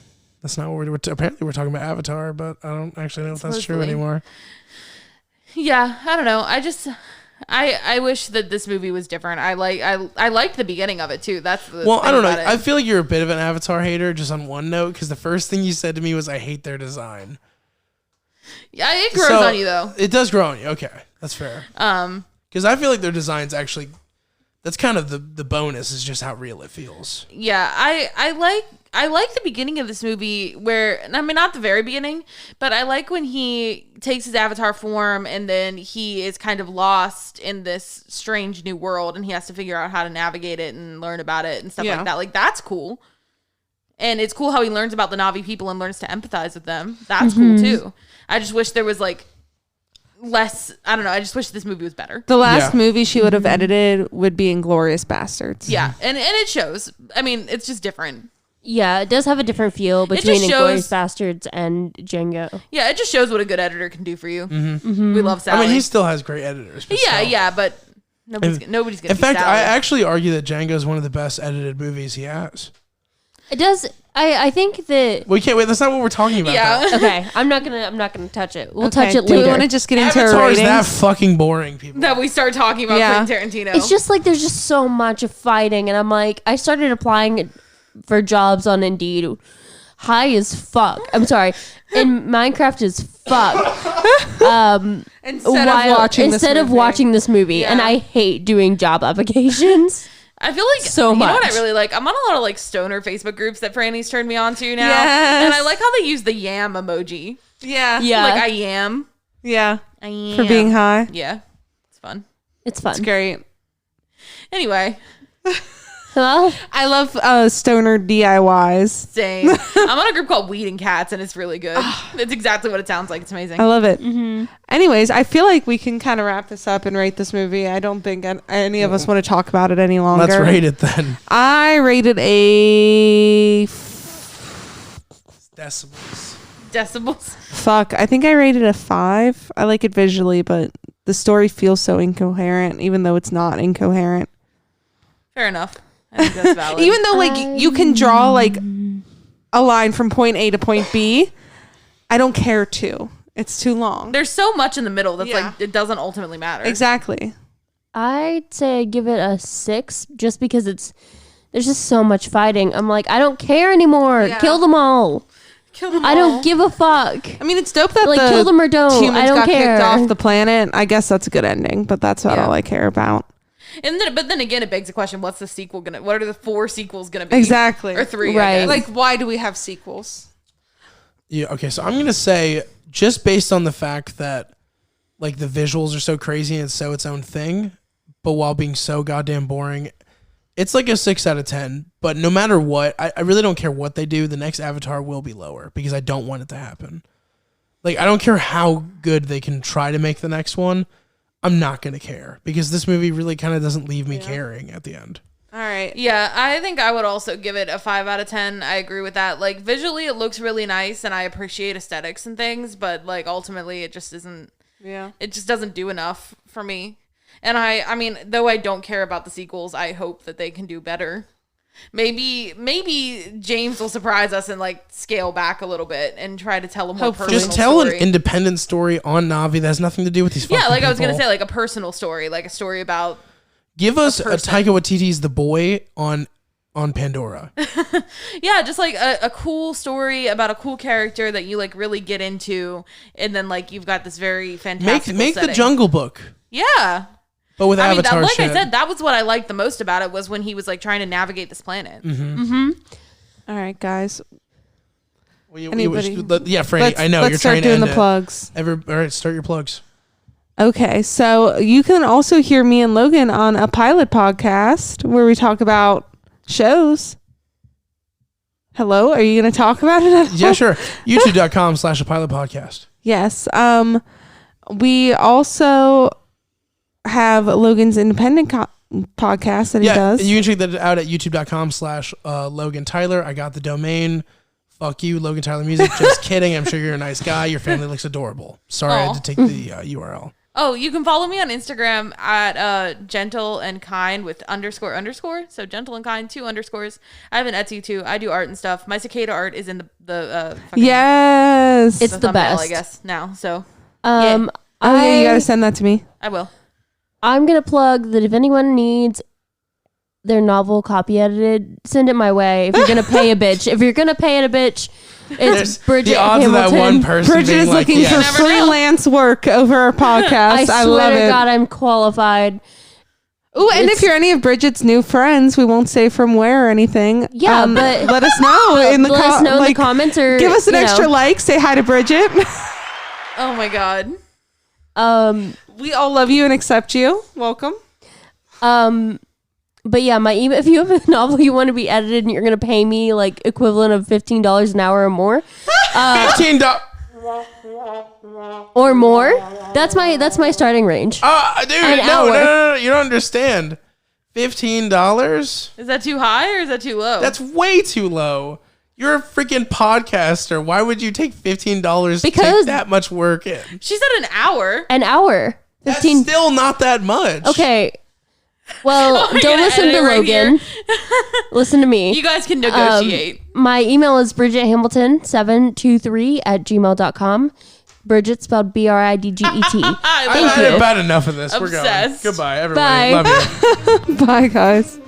That's not what we're apparently we're talking about Avatar, but I don't actually know if that's true Supposedly. anymore. Yeah, I don't know. I wish that this movie was different. I liked the beginning of it too. That's the Well, thing I don't know. about it. I feel like you're a bit of an Avatar hater just on one note, because the first thing you said to me was, I hate their design. Yeah, it grows So, on you though. It does grow on you. Okay. That's fair. Because I feel like their design's actually, that's kind of the bonus, is just how real it feels. Yeah, I like the beginning of this movie where, I mean, not the very beginning, but I like when he takes his avatar form and then he is kind of lost in this strange new world and he has to figure out how to navigate it and learn about it and stuff Yeah. like that. Like, that's cool. And it's cool how he learns about the Na'vi people and learns to empathize with them. That's cool too. I just wish there was like less, I don't know, I just wish this movie was better. The last Yeah. movie she would have edited would be Inglourious Bastards. Yeah, and it shows. I mean, it's just different. Yeah, it does have a different feel just between shows- Inglourious Bastards and Django. Yeah, it just shows what a good editor can do for you. We love Sally. I mean, he still has great editors. But Yeah, still. yeah, but nobody's gonna In be fact, Sally. I actually argue that Django is one of the best edited movies he has. It does. I think that. We can't wait. That's not what we're talking about. Yeah. though. Okay, I'm not gonna touch it. We'll Okay, touch it do we later. want to just get into our Avatar is ratings? that fucking boring, people. that we start talking about Yeah. Quentin Tarantino. It's just like there's just so much of fighting, and I'm like, I started applying for jobs on Indeed. High as fuck. I'm sorry. And Minecraft is fuck. Instead of watching instead this of movie. watching this movie, and Yeah. I hate doing job applications. I feel like So You know what I much. really like? I'm on a lot of like stoner Facebook groups that Franny's turned me on to now. Yes. And I like how they use the yam emoji. Yeah. Yeah. Like I am. Yeah. I am. For being high. Yeah. It's fun. It's fun. It's great. Anyway, Well, I love stoner DIYs. same. I'm on a group called Weed and Cats and it's really good. It's exactly what it sounds like. It's amazing. I love it. Anyways, I feel like we can kind of wrap this up and rate this movie. I don't think any of us want to talk about it any longer. Let's rate it then. I rated a Decibels. Decibels. fuck. I think I rated a 5. I like it visually, but the story feels so incoherent, even though it's not incoherent. Fair enough. I think that's valid. Even though like you can draw like a line from point A to point B, I don't care to. It's too long. there's so much in the middle that's Yeah. like it doesn't ultimately matter. Exactly. I'd say I'd give it a 6 just because there's just so much fighting. I'm like, I don't care anymore. Yeah. Kill them all. Kill them I don't give a fuck. I mean, it's dope that Like, the kill them or don't. humans I don't got care. kicked off the planet. I guess that's a good ending, but that's about Yeah. all I care about. But then again, it begs the question: what's the sequel gonna? What are the 4 sequels gonna be? Exactly. Or 3, Right. I guess. Like, why do we have sequels? Yeah. Okay. So I'm gonna say, just based on the fact that like the visuals are so crazy and it's so its own thing, but while being so goddamn boring, it's like a 6 out of 10. But no matter what, I really don't care what they do. The next Avatar will be lower because I don't want it to happen. Like, I don't care how good they can try to make the next one. I'm not going to care because this movie really kind of doesn't leave me caring at the end. All right. Yeah, I think I would also give it a 5 out of 10. I agree with that. Like visually, it looks really nice, and I appreciate aesthetics and things. But like ultimately, it just isn't. Yeah. It just doesn't do enough for me. And I mean, though I don't care about the sequels, I hope that they can do better. Maybe James will surprise us and like scale back a little bit and try to tell a more Hopefully. personal Just tell story. an independent story on Navi that has nothing to do with these fucking Yeah, like I was gonna people. say, like a personal story, like a story about. Give us a person. Taika Waititi's The Boy on Pandora. Yeah, just like a cool story about a cool character that you like really get into, and then like you've got this very fantastic. Make the setting. Jungle Book, Yeah, but with I mean, Avatar like shit. I said, that was what I liked the most about it was when he was like trying to navigate this planet. All right, guys. Anybody? Anybody? Yeah, Franny, I know Let's you're start trying to doing end the it. plugs. All right, start your plugs. Okay, so you can also hear me and Logan on a pilot podcast where we talk about shows. Hello, are you going to talk about it? at all? Yeah, sure. YouTube.com/a pilot podcast. Yes. We also have Logan's independent podcast that he does. You can check that out at youtube.com/Logan Tyler. I got the domain. Fuck you, Logan Tyler Music. Just kidding. I'm sure you're a nice guy. Your family looks adorable. Sorry, I had to take the URL. Oh, you can follow me on Instagram at gentle and kind with __. So gentle and kind 2 underscores. I have an Etsy too. I do art and stuff. My cicada art is in the fucking, Yes. It's the thumbnail, best. I guess now. So Oh yeah, you got to send that to me. I will. I'm gonna plug that if anyone needs their novel copy edited, send it my way. If you're gonna pay a bitch, it's Bridget the odds Hamilton. of that one person Bridget being is like, looking yeah. for never know. freelance work over our podcast. I I swear love to it. God, I'm qualified. Ooh, and if It's- you're any of Bridget's new friends, we won't say from where or anything. Yeah, but- let us know in the Let us know in the like, comments or give us an you know, extra like. Say hi to Bridget. Oh my god. We all love you and accept you. Welcome. But yeah, my email. If you have a novel you want to be edited and you're gonna pay me like equivalent of $15 an hour or more, $15. or more, that's my starting range. Dude, An no, hour. you don't understand. $15? Is that too high or is that too low? That's way too low. You're a freaking podcaster. Why would you take $15 to Because- take that much work in? she said an hour. An hour, That's 15. still not that much. Okay. Well, We're don't gonna listen edit to it right Logan. here. Listen to me. You guys can negotiate. My email is bridgethamilton723@gmail.com. Bridget spelled BRIDGET. I I've love had it. about enough of this. We're Obsessed. going. Goodbye, everybody. Bye. Love you. Bye, guys.